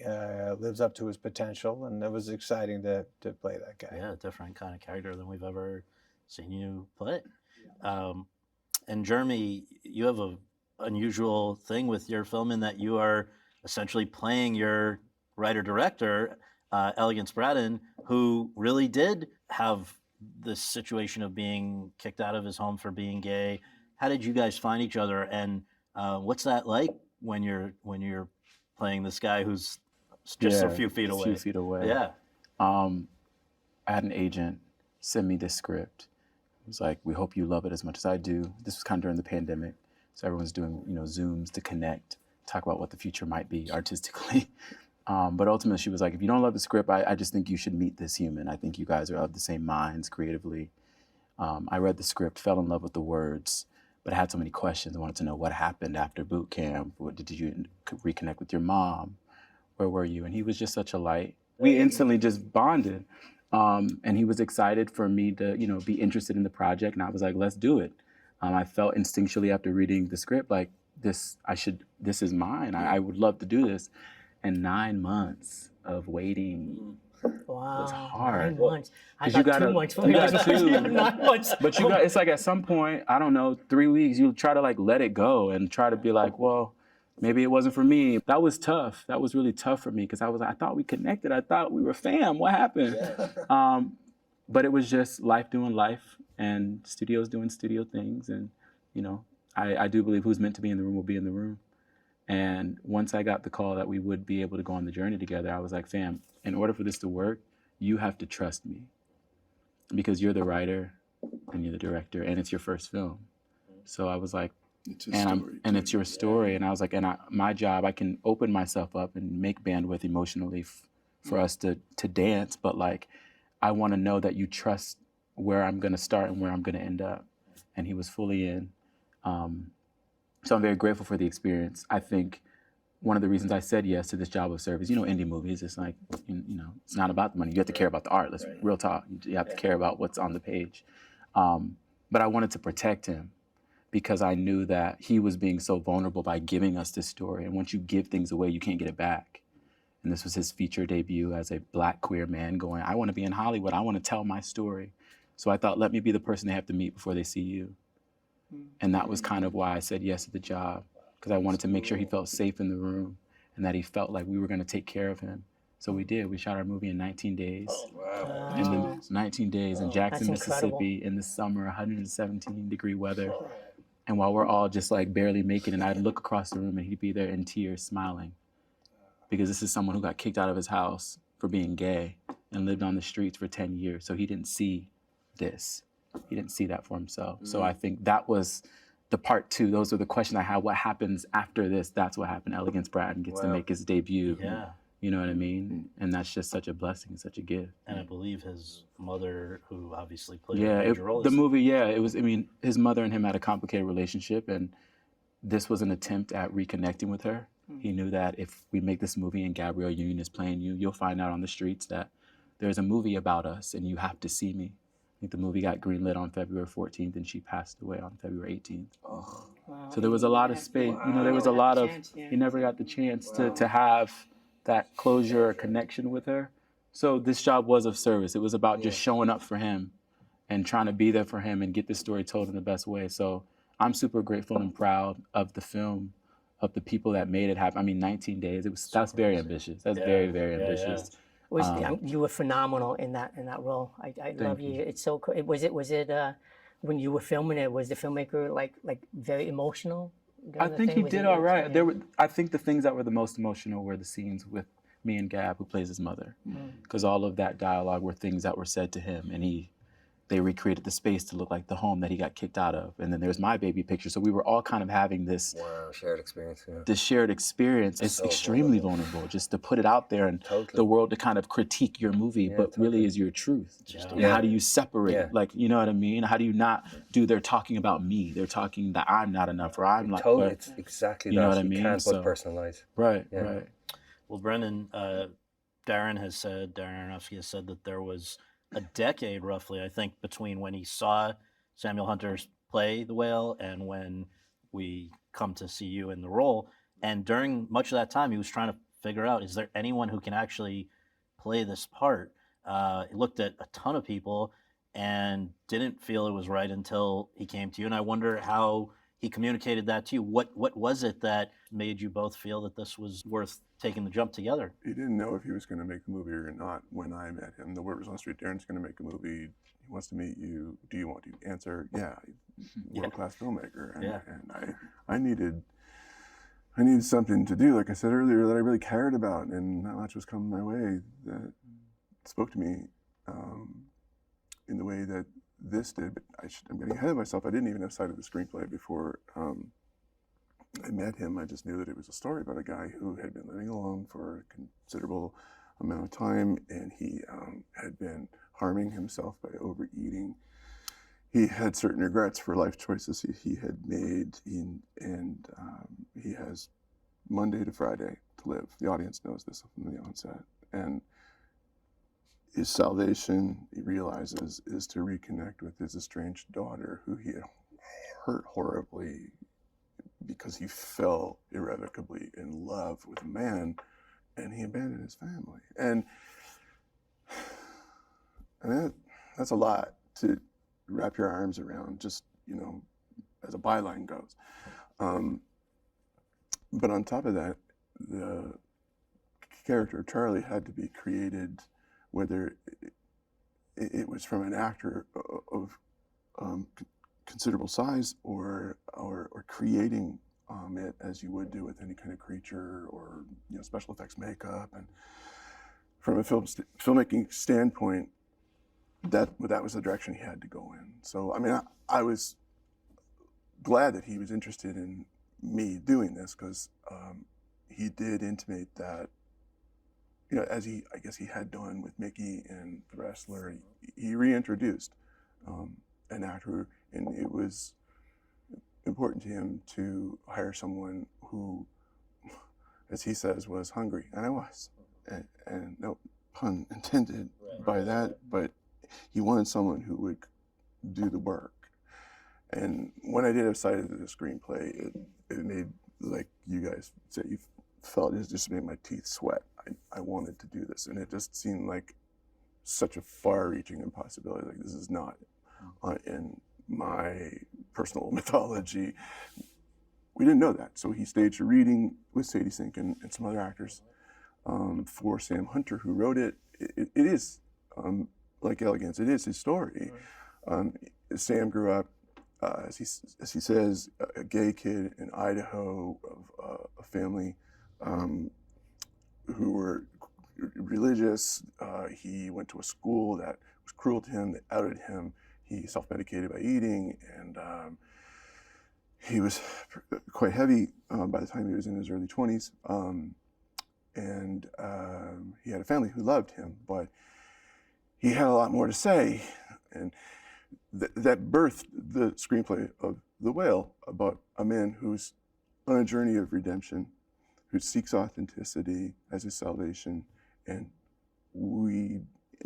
S3: lives up to his potential, and it was exciting to play that guy.
S6: Yeah, different kind of character than we've ever seen you play. And Jeremy, you have a unusual thing with your film in that you are essentially playing your writer-director, Elegance Braddon, who really did have this situation of being kicked out of his home for being gay. How did you guys find each other, and what's that like when you're playing this guy who's just a few feet away?
S2: A few feet away.
S6: Yeah.
S2: I had an agent send me this script. It was like, we hope you love it as much as I do. This was kind of during the pandemic, so everyone's doing Zooms to connect, talk about what the future might be artistically. But ultimately, she was like, if you don't love the script, I just think you should meet this human. I think you guys are of the same minds creatively. I read the script, fell in love with the words, but I had so many questions. I wanted to know what happened after boot camp. Did you reconnect with your mom? Where were you? And he was just such a light. We instantly just bonded. And he was excited for me to, be interested in the project. And I was like, let's do it. I felt instinctually after reading the script, like this is mine. I would love to do this. And 9 months of waiting was hard.
S4: 9 months. I
S2: Because
S4: got 2 months.
S2: you got 2.
S4: 9 months.
S2: But it's like at some point, I don't know, 3 weeks, you try to like let it go and try to be like, well, maybe it wasn't for me. That was tough. That was really tough for me because I thought we connected. I thought we were fam. What happened? But it was just life doing life and studios doing studio things. And, I do believe who's meant to be in the room will be in the room. And once I got the call that we would be able to go on the journey together, I was like, fam, in order for this to work, you have to trust me because you're the writer and you're the director and it's your first film. So I was like, it's your story. And I was like, my job, I can open myself up and make bandwidth emotionally for us to dance. But like, I want to know that you trust where I'm going to start and where I'm going to end up. And he was fully in. So I'm very grateful for the experience. I think one of the reasons I said yes to this job of service, indie movies, it's like, it's not about the money. You have to care about the art. Let's real talk. You have to care about what's on the page. But I wanted to protect him because I knew that he was being so vulnerable by giving us this story. And once you give things away, you can't get it back. And this was his feature debut as a Black queer man going, I want to be in Hollywood. I want to tell my story. So I thought, let me be the person they have to meet before they see you. And that was kind of why I said yes to the job, because I wanted to make sure he felt safe in the room and that he felt like we were going to take care of him. So we did. We shot our movie in 19 days. In the 19 days in Jackson, Mississippi, in the summer, 117-degree weather. And while we're all just like barely making it, I'd look across the room and he'd be there in tears, smiling. Because this is someone who got kicked out of his house for being gay and lived on the streets for 10 years. So he didn't see this. He didn't see that for himself. So I think that was the part 2. Those are the questions I had. What happens after this? That's what happened. Elegance Braddon gets to make his debut.
S6: Yeah.
S2: You know what I mean? And that's just such a blessing, such a gift.
S6: And I believe his mother, who obviously played a major role.
S2: The movie, it was, his mother and him had a complicated relationship, and this was an attempt at reconnecting with her. He knew that if we make this movie and Gabrielle Union is playing you, you'll find out on the streets that there's a movie about us and you have to see me. I think the movie got greenlit on February 14th and she passed away on February 18th. Oh. Wow. So there was a lot of space. There was a lot of, he never got the chance to have that closure or connection with her. So this job was of service. It was about just showing up for him and trying to be there for him and get the story told in the best way. So I'm super grateful and proud of the film, of the people that made it happen. 19 days. That's very ambitious. That's very, very ambitious.
S4: You were phenomenal in that role. I love you. It's so cool. Was it when you were filming it? Was the filmmaker like very emotional?
S2: I think he did all right. I think the things that were the most emotional were the scenes with me and Gab, who plays his mother, because all of that dialogue were things that were said to him, and they recreated the space to look like the home that he got kicked out of. And then there's my baby picture. So we were all kind of having this
S1: shared experience. Yeah.
S2: This shared experience. It's so extremely vulnerable just to put it out there and the world to kind of critique your movie, but really is your truth. And how do you separate? Like, you know what I mean? How do you not they're talking about me. They're talking that I'm not enough or I'm like,
S1: it's exactly that.
S2: You know what I mean?
S1: You can't put personalize.
S2: Right.
S6: Well, Brendan, Darren Aronofsky has said that there was a decade roughly, I think, between when he saw Samuel Hunter's play The Whale and when we come to see you in the role. And during much of that time, he was trying to figure out, is there anyone who can actually play this part? He looked at a ton of people and didn't feel it was right until he came to you. And I wonder how he communicated that to you. What was it that made you both feel that this was worth taking the jump together?
S5: He didn't know if he was going to make the movie or not when I met him. The word was on the street, Darren's going to make a movie. He wants to meet you. Do you want to answer? Yeah, world-class filmmaker. And I needed something to do, like I said earlier, that I really cared about, and not much was coming my way that spoke to me in the way that this did. But I'm getting ahead of myself. I didn't even have sight of the screenplay before I met him. I just knew that it was a story about a guy who had been living alone for a considerable amount of time, and he had been harming himself by overeating. He had certain regrets for life choices he had made, and he has Monday to Friday to live. The audience knows this from the onset. And his salvation, he realizes, is to reconnect with his estranged daughter, who he had hurt horribly because he fell irrevocably in love with a man, and he abandoned his family. And I mean, that's a lot to wrap your arms around, just, as a byline goes. But on top of that, the character Charlie had to be created, whether it was from an actor of considerable size or creating it as you would do with any kind of creature or special effects makeup. And from a filmmaking standpoint, that was the direction he had to go in. So I mean, I was glad that he was interested in me doing this, because he did intimate that, as I guess he had done with Mickey and The Wrestler, he reintroduced an actor, and it was important to him to hire someone who, as he says, was hungry, and I was, and no pun intended by that, but he wanted someone who would do the work. And when I did have sight of the screenplay, it made, like you guys said, you felt it just made my teeth sweat. I wanted to do this, and it just seemed like such a far-reaching impossibility. Like, this is not in my personal mythology. We didn't know that, so he staged a reading with Sadie Sink and some other actors for Sam Hunter, who wrote it. It is like Elegance. It is his story. Sam grew up, as he says, a gay kid in Idaho of a family who were religious. He went to a school that was cruel to him, that outed him. He self-medicated by eating, and he was quite heavy by the time he was in his early 20s. And he had a family who loved him, but he had a lot more to say. And that birthed the screenplay of The Whale, about a man who's on a journey of redemption, who seeks authenticity as his salvation, and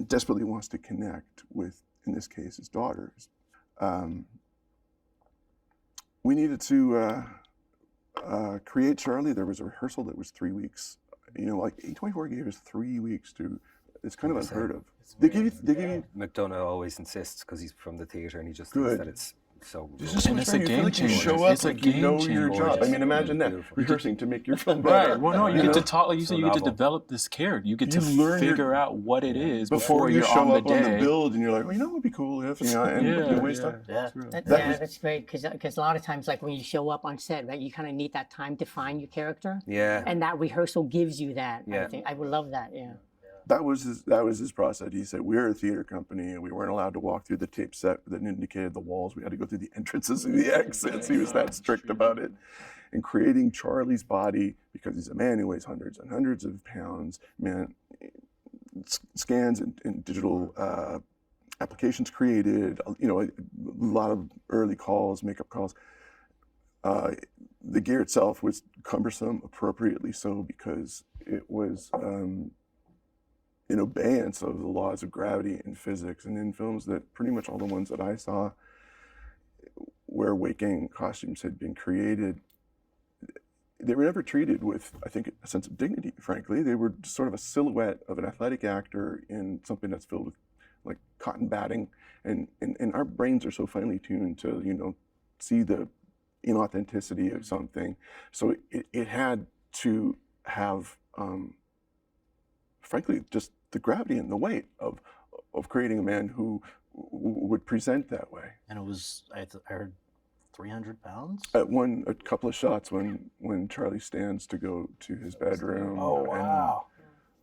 S5: desperately wants to connect with, in this case, his daughters. We needed to create Charlie. There was a rehearsal that was 3 weeks. Like A24 gave us 3 weeks to. It's kind of unheard of. They give you.
S1: McDonough always insists, because he's from the theater, and he just thinks that it's so.
S2: And it's a game changer.
S5: Show up,
S2: It's a
S5: like you
S2: game
S5: know your
S2: changer.
S5: job. I mean, imagine that, rehearsing to make your film better.
S2: Right. Well, no, you get to talk, like you said, you get to
S1: novel.
S2: develop this character. You get to
S5: You learn
S2: figure out what it is
S5: before you
S2: you're
S5: show
S2: on the
S5: up on the
S2: day.
S5: build, and you're like, well, what would be cool if, and you waste time.
S6: Yeah.
S4: That's great, because a lot of times, like when you show up on set, right, you kind of need that time to find your character.
S1: Yeah.
S4: And that rehearsal gives you that.
S1: Yeah.
S4: I think I would love that. Yeah.
S5: That was his process. He said, we're a theater company, and we weren't allowed to walk through the tape set that indicated the walls. We had to go through the entrances and the exits. He was that strict about it. And creating Charlie's body, because he's a man who weighs hundreds and hundreds of pounds, scans and digital applications created, a lot of early calls, makeup calls. The gear itself was cumbersome, appropriately so, because it was in abeyance of the laws of gravity and physics. And in films that pretty much all the ones that I saw where weight gain costumes had been created, they were never treated with, I think, a sense of dignity, frankly. They were just sort of a silhouette of an athletic actor in something that's filled with like cotton batting. And our brains are so finely tuned to, you know, see the inauthenticity of something. So it had to have, frankly, just the gravity and the weight of creating a man who would present that way.
S6: And it was, I heard, 300 pounds?
S5: At a couple of shots when Charlie stands to go to his bedroom.
S3: Oh, wow.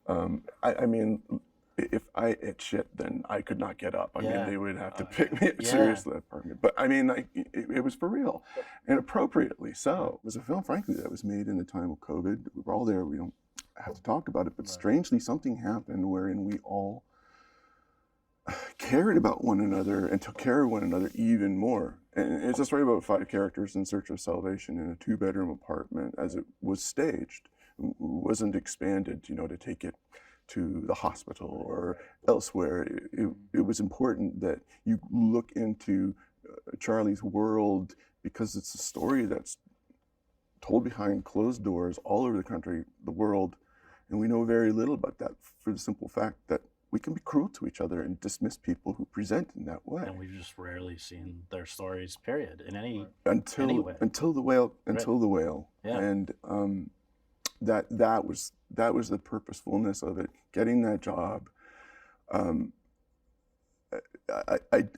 S5: And, I mean, if I ate shit, then I could not get up. I mean, they would have to pick me up seriously, that apartment. But I mean, it was for real, and appropriately so. It was a film, frankly, that was made in the time of COVID. We were all there. We don't have to talk about it, but strangely, something happened wherein we all cared about one another and took care of one another even more. And it's a story about 5 characters in search of salvation in a 2-bedroom apartment as it was staged. It wasn't expanded, you know, to take it to the hospital or elsewhere. It was important that you look into Charlie's world because it's a story that's told behind closed doors all over the country, the world, and we know very little about that for the simple fact that we can be cruel to each other and dismiss people who present in that way.
S6: And we've just rarely seen their stories, period, in any way.
S5: Until the whale.
S6: Yeah.
S5: And that was the purposefulness of it. Getting that job. I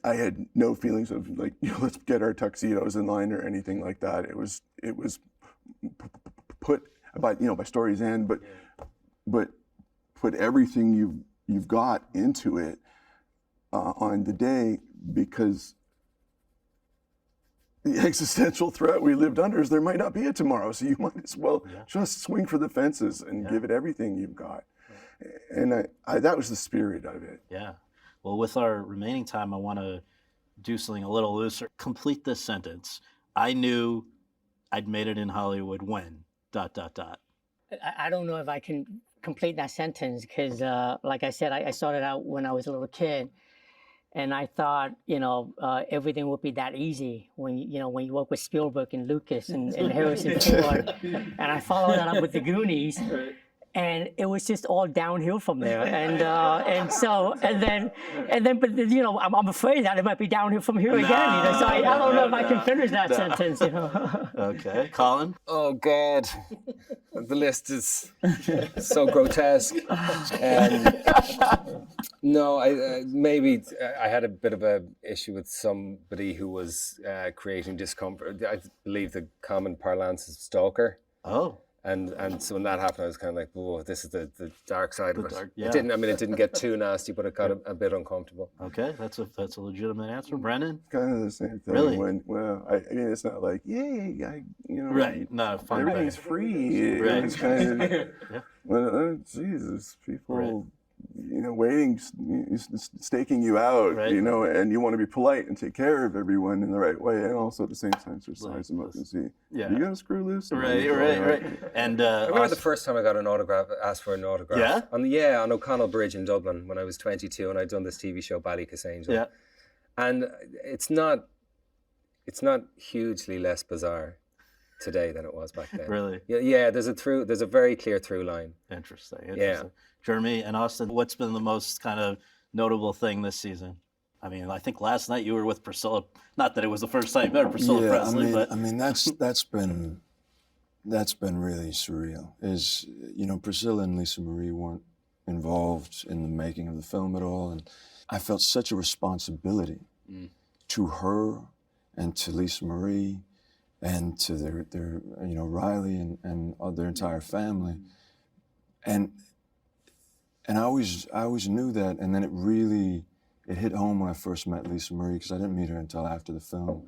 S5: had no feelings of like, you know, let's get our tuxedos in line or anything like that. It was put by, you know, by story's end, but put everything you've got into it on the day, because the existential threat we lived under is there might not be a tomorrow, so you might as well just swing for the fences and give it everything you've got. And I that was the spirit of it.
S6: Yeah. Well, with our remaining time, I want to do something a little looser. Complete this sentence. I knew I'd made it in Hollywood when ...
S4: I don't know if I can complete that sentence because, like I said, I started out when I was a little kid, and I thought, you know, everything would be that easy when you work with Spielberg and Lucas and Harrison Ford, and I followed that up with the Goonies. And it was just all downhill from there, and then, but you know, I'm afraid that it might be downhill from here again. You know, so I don't know if I can finish that sentence. You know.
S6: Okay, Colin.
S1: Oh God, the list is so grotesque. No, maybe I had a bit of a issue with somebody who was creating discomfort. I believe the common parlance is stalker.
S6: Oh.
S1: And so when that happened, I was kind of like, "Whoa, this is the dark side of it."
S6: Yeah.
S1: It didn't get too nasty, but it got a bit uncomfortable.
S6: Okay, that's a legitimate answer, Brennan.
S5: Kind of the same thing.
S6: Really?
S5: I mean, it's not like, yay,
S6: Right. No, fun
S5: everything's
S6: thing.
S5: free.
S6: Right.
S5: It was kind of, well, Jesus, people, you know, waiting, staking you out,
S6: Right.
S5: you know, and you want to be polite and take care of everyone in the right way, and also at the same time, sort of size them up and see,
S6: Yeah.
S5: you got to screw loose.
S6: Right. And
S1: I remember the first time I got an autograph, asked for an autograph.
S6: Yeah?
S1: On O'Connell Bridge in Dublin when I was 22, and I'd done this TV show Ballycus Angel.
S6: Yeah.
S1: And it's not hugely less bizarre today than it was back then.
S6: Really?
S1: Yeah. There's a very clear through line.
S6: Interesting.
S1: Yeah.
S6: Jeremy and Austin, what's been the most kind of notable thing this season? I mean, I think last night you were with Priscilla. Not that it was the first time you met Priscilla Presley, but
S7: I mean that's been really surreal. Is, you know, Priscilla and Lisa Marie weren't involved in the making of the film at all, and I felt such a responsibility to her and to Lisa Marie and to their you know, Riley and their entire family, and I always knew that, and then it hit home when I first met Lisa Marie, because I didn't meet her until after the film,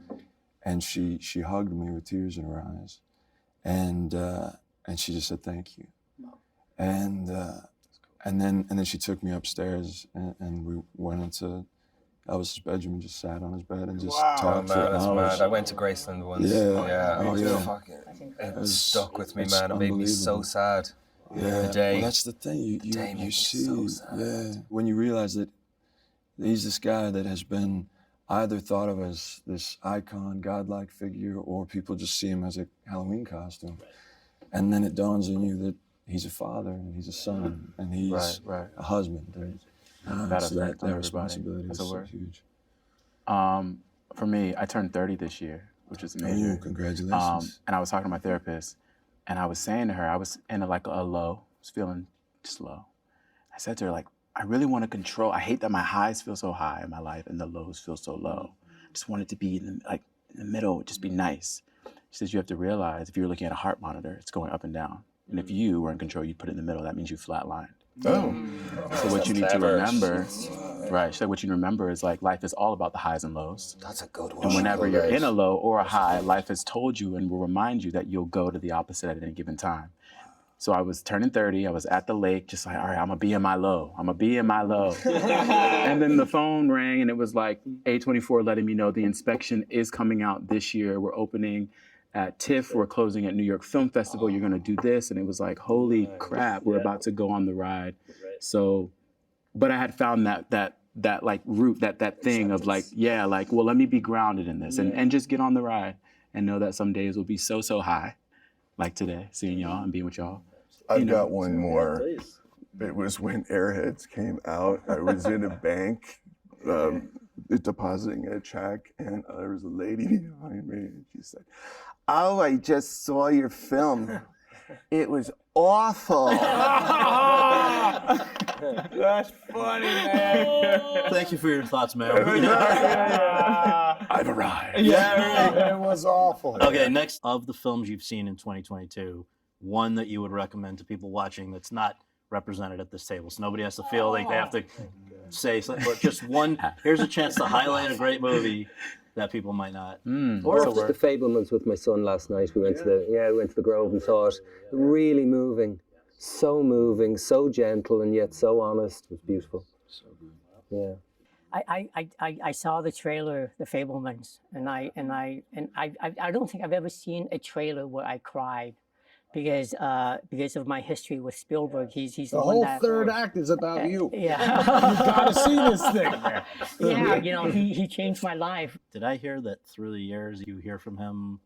S7: and she hugged me with tears in her eyes, and she just said thank you, and then she took me upstairs and we went into Elvis's bedroom and just sat on his bed and just talked for
S1: That's
S7: hours.
S1: mad. I went to Graceland once. It stuck with me, man. It made me so sad.
S7: Yeah,
S1: The day.
S7: well, that's the thing. You see,
S1: so sad.
S7: when you realize that he's this guy that has been either thought of as this icon, godlike figure, or people just see him as a Halloween costume. and then it dawns on you that he's a father and he's a son and he's
S2: Right.
S7: a husband.
S2: That
S7: So
S2: effect on
S7: that
S2: everybody.
S7: responsibility
S2: That's
S7: is
S2: a
S7: so
S2: word.
S7: huge.
S2: For me, I turned 30 this year, which is major.
S7: Oh, congratulations.
S2: And I was talking to my therapist, and I was saying to her, I was in a low, I was feeling just low. I said to her, like, I really want to control. I hate that my highs feel so high in my life and the lows feel so low. I just want it to be in the middle, just be nice. She says you have to realize if you're looking at a heart monitor, it's going up and down. And if you were in control, you'd put it in the middle. That means you flatlined.
S7: Oh.
S2: So what you need to remember, right? So what you remember is like life is all about the highs and lows.
S1: That's a good one.
S2: And whenever you're in a low or a high, life has told you and will remind you that you'll go to the opposite at any given time. So I was turning 30, I was at the lake, just like, all right, I'm gonna be in my low. I'm gonna be in my low. And then the phone rang and it was like A24 letting me know the inspection is coming out this year. We're opening at TIFF, we're closing at New York Film Festival, you're gonna do this. And it was like, holy crap, we're about to go on the ride. So, but I had found that like root, that thing of like, yeah, like, well, let me be grounded in this and just get on the ride and know that some days will be so high. Like today, seeing y'all and being with y'all.
S5: I've got one more. It was when Airheads came out. I was in a bank depositing a check, and there was a lady behind me, and she said, "Oh, I just saw your film. It was awful."
S3: That's funny, man.
S6: Thank you for your thoughts, Mayor.
S2: I've arrived.
S3: Yeah, it was awful.
S6: Okay, next of the films you've seen in 2022, one that you would recommend to people watching that's not represented at this table. So nobody has to feel like they have to say something, but just one. Here's a chance to highlight a great movie that people might not.
S1: Or just The Fablemans with my son last night. We went to the Grove and saw it. Really moving, so gentle and yet so honest. It was beautiful.
S7: So good.
S1: Yeah.
S4: I saw the trailer, The Fablemans, and I don't think I've ever seen a trailer where I cried because of my history with Spielberg. He's
S3: The
S4: one
S3: whole
S4: that,
S3: third act is about you.
S4: Yeah.
S3: You gotta see this thing, man.
S4: Yeah, you know, he changed my life.
S6: Did I hear that through the years you hear from him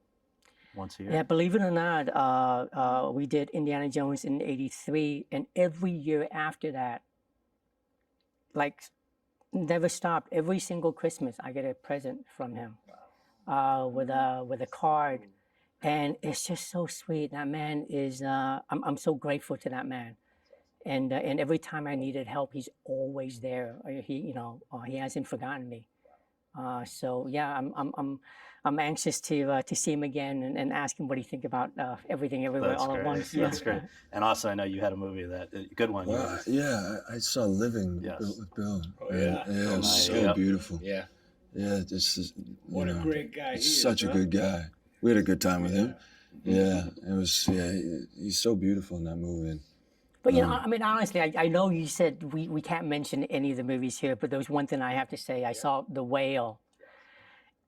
S6: once a year?
S4: Yeah, believe it or not, we did Indiana Jones in '83, and every year after that, like, never stopped. Every single Christmas, I get a present from him, with a card, and it's just so sweet. That man is. I'm so grateful to that man, and every time I needed help, he's always there. He hasn't forgotten me. So yeah, I'm anxious to see him again and ask him what he think about Everything Everywhere
S6: That's
S4: All
S6: great.
S4: at Once.
S6: That's great. And also, I know you had a movie a good one.
S7: Well, yeah, I saw Living
S6: Yes.
S7: with Bill.
S3: Oh, yeah.
S7: Yeah, it was so
S6: Yep.
S7: beautiful.
S3: Yeah.
S7: Yeah, this is
S3: What a great guy he is,
S7: such a
S3: huh?
S7: good guy. We had a good time with him. Yeah, it was. Yeah, he's so beautiful in that movie. And,
S4: But you know, I mean, honestly, I know you said we can't mention any of the movies here, but there's one thing I have to say. I saw The Whale.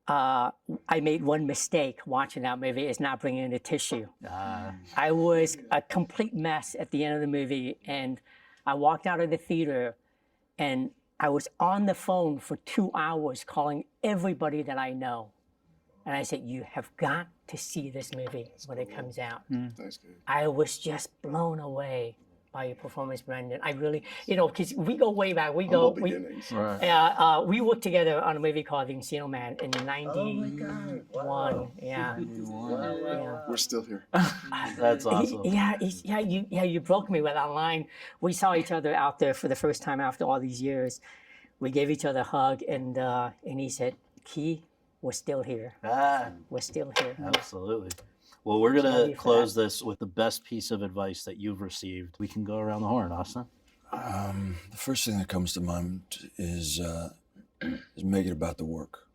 S4: I made one mistake watching that movie, is not bringing in a tissue. I was a complete mess at the end of the movie, and I walked out of the theater, and I was on the phone for 2 hours calling everybody that I know. And I said, you have got to see this movie when it comes out.
S5: That's good.
S4: I was just blown away by your performance, Brendan. I really, because we go way back. We worked together on a movie called The Encino Man in '91. Wow. Yeah.
S5: We're still here.
S6: That's awesome.
S4: You broke me with that line. We saw each other out there for the first time after all these years. We gave each other a hug, and he said, Key, we're still here. We're still here.
S6: Absolutely. Well, we're going
S4: Love
S6: to
S4: you for
S6: close
S4: that.
S6: this with the best piece of advice that you've received. We can go around the horn, Austin.
S7: the first thing that comes to mind is make it about the work.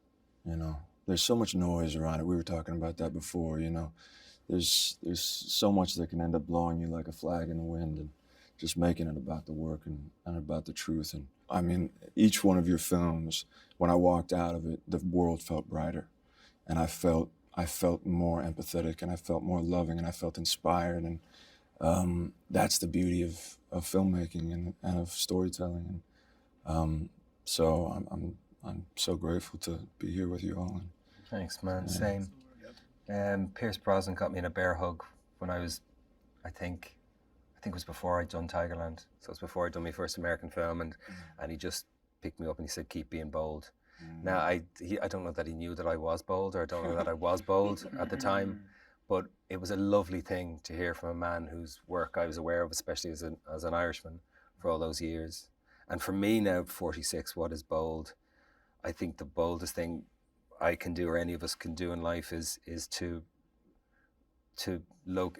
S7: There's so much noise around it. We were talking about that before. There's so much that can end up blowing you like a flag in the wind, and just making it about the work and about the truth. And I mean, each one of your films, when I walked out of it, the world felt brighter, and I felt more empathetic, and I felt more loving, and I felt inspired. And that's the beauty of filmmaking and of storytelling. And so I'm so grateful to be here with you all.
S1: Thanks, man. Same. Pierce Brosnan got me in a bear hug when I was I think it was before I'd done Tigerland. So it was before I'd done my first American film, and he just picked me up and he said, keep being bold. Now, I don't know that he knew that I was bold, or I don't know that I was bold at the time, but it was a lovely thing to hear from a man whose work I was aware of, especially as an Irishman, for all those years. And for me now, 46, what is bold? I think the boldest thing I can do, or any of us can do in life, is to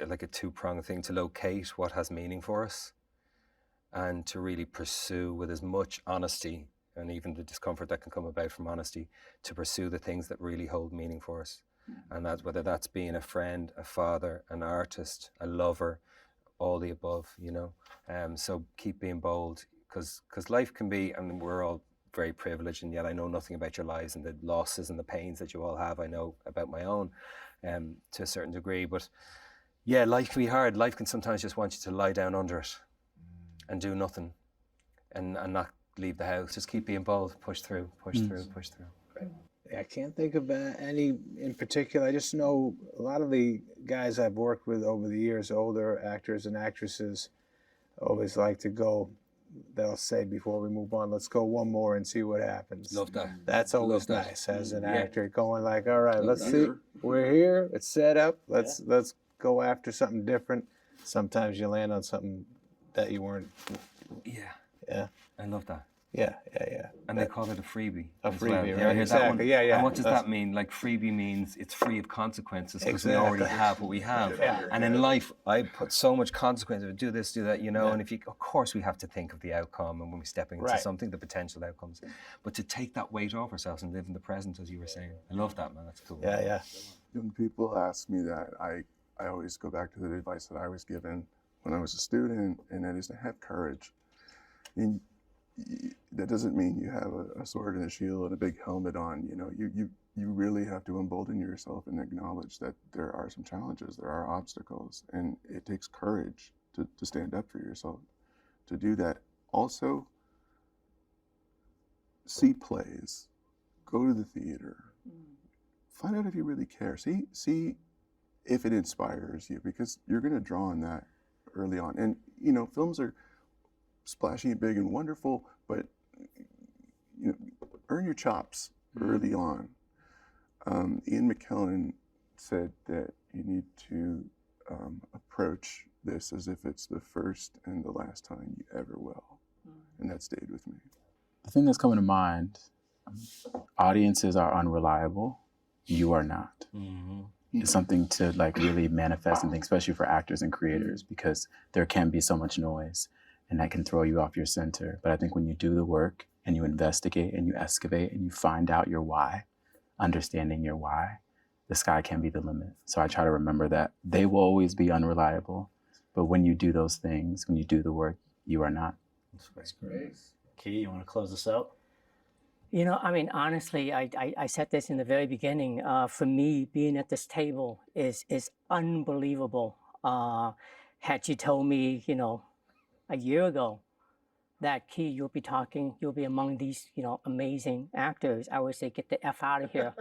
S1: like a two-pronged thing, to locate what has meaning for us, and to really pursue with as much honesty, and even the discomfort that can come about from honesty, to pursue the things that really hold meaning for us. And that's whether that's being a friend, a father, an artist, a lover, all the above, you know. So keep being bold, because life can be, and we're all very privileged, and yet I know nothing about your lives and the losses and the pains that you all have. I know about my own to a certain degree, but yeah, life can be hard. Life can sometimes just want you to lie down under it and do nothing and not leave the house. Just keep being bold, push through, push through, push through.
S3: I can't think of any in particular. I just know a lot of the guys I've worked with over the years, older actors and actresses, always like to go, they'll say before we move on, let's go one more and see what happens.
S1: Love that.
S3: That's always
S1: Love that.
S3: nice as an actor, going like, all right, let's see, we're here, it's set up, let's go after something different. Sometimes you land on something that you weren't. Yeah.
S1: I love that.
S3: Yeah.
S1: And they call it a freebie.
S3: A
S1: as well.
S3: freebie,
S1: You
S3: right?
S1: ever hear that one?
S3: Exactly. Yeah.
S1: And what does that mean? Like, freebie means it's free of consequences, because we already have what we have. And in life, I put so much consequence of do this, do that, you know. And of course, we have to think of the outcome, and when we're stepping into something, the potential outcomes. But to take that weight off ourselves and live in the present, as you were saying, I love that, man. That's cool.
S3: Yeah.
S5: Young people ask me that. I always go back to the advice that I was given when I was a student, and that is to have courage. And that doesn't mean you have a sword and a shield and a big helmet on. You know, you really have to embolden yourself and acknowledge that there are some challenges, there are obstacles, and it takes courage to stand up for yourself. To do that, also see plays, go to the theater, find out if you really care. See if it inspires you, because you're going to draw on that early on. And you know, films are splashy and big and wonderful, but you know, earn your chops early on. Ian McKellen said that you need to approach this as if it's the first and the last time you ever will, and that stayed with me.
S2: The thing that's coming to mind, audiences are unreliable. You are not. It's something to like really manifest and think, especially for actors and creators, because there can be so much noise and that can throw you off your center. But I think when you do the work and you investigate and you excavate and you find out your why, understanding your why, the sky can be the limit. So I try to remember that they will always be unreliable, but when you do those things, when you do the work, you are not.
S6: That's great. Key, you want to close this out?
S4: You know, I mean, honestly, I said this in the very beginning. For me, being at this table is unbelievable. Had you told me, you know, a year ago that, Key, you'll be among these, you know, amazing actors, I would say, get the F out of here.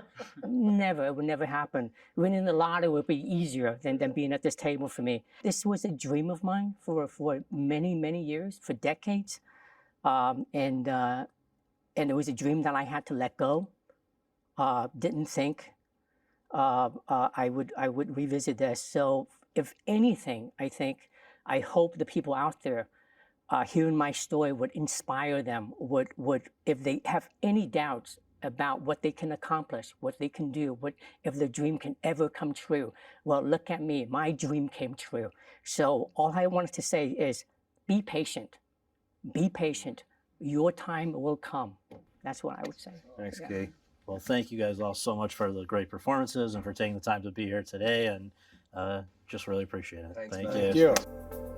S4: Never, it would never happen. Winning the lottery would be easier than being at this table for me. This was a dream of mine for many, many years, for decades. And it was a dream that I had to let go. Didn't think I would revisit this. So if anything, I hope the people out there hearing my story would inspire them, would if they have any doubts about what they can accomplish, what they can do, if their dream can ever come true. Well, look at me, my dream came true. So all I wanted to say is be patient. Be patient. Your time will come. That's what I would say.
S1: Thanks, Key.
S6: Well, thank you guys all so much for the great performances and for taking the time to be here today, and just really appreciate it.
S1: Thanks,
S6: thank
S1: man.
S6: you.
S3: Thank you.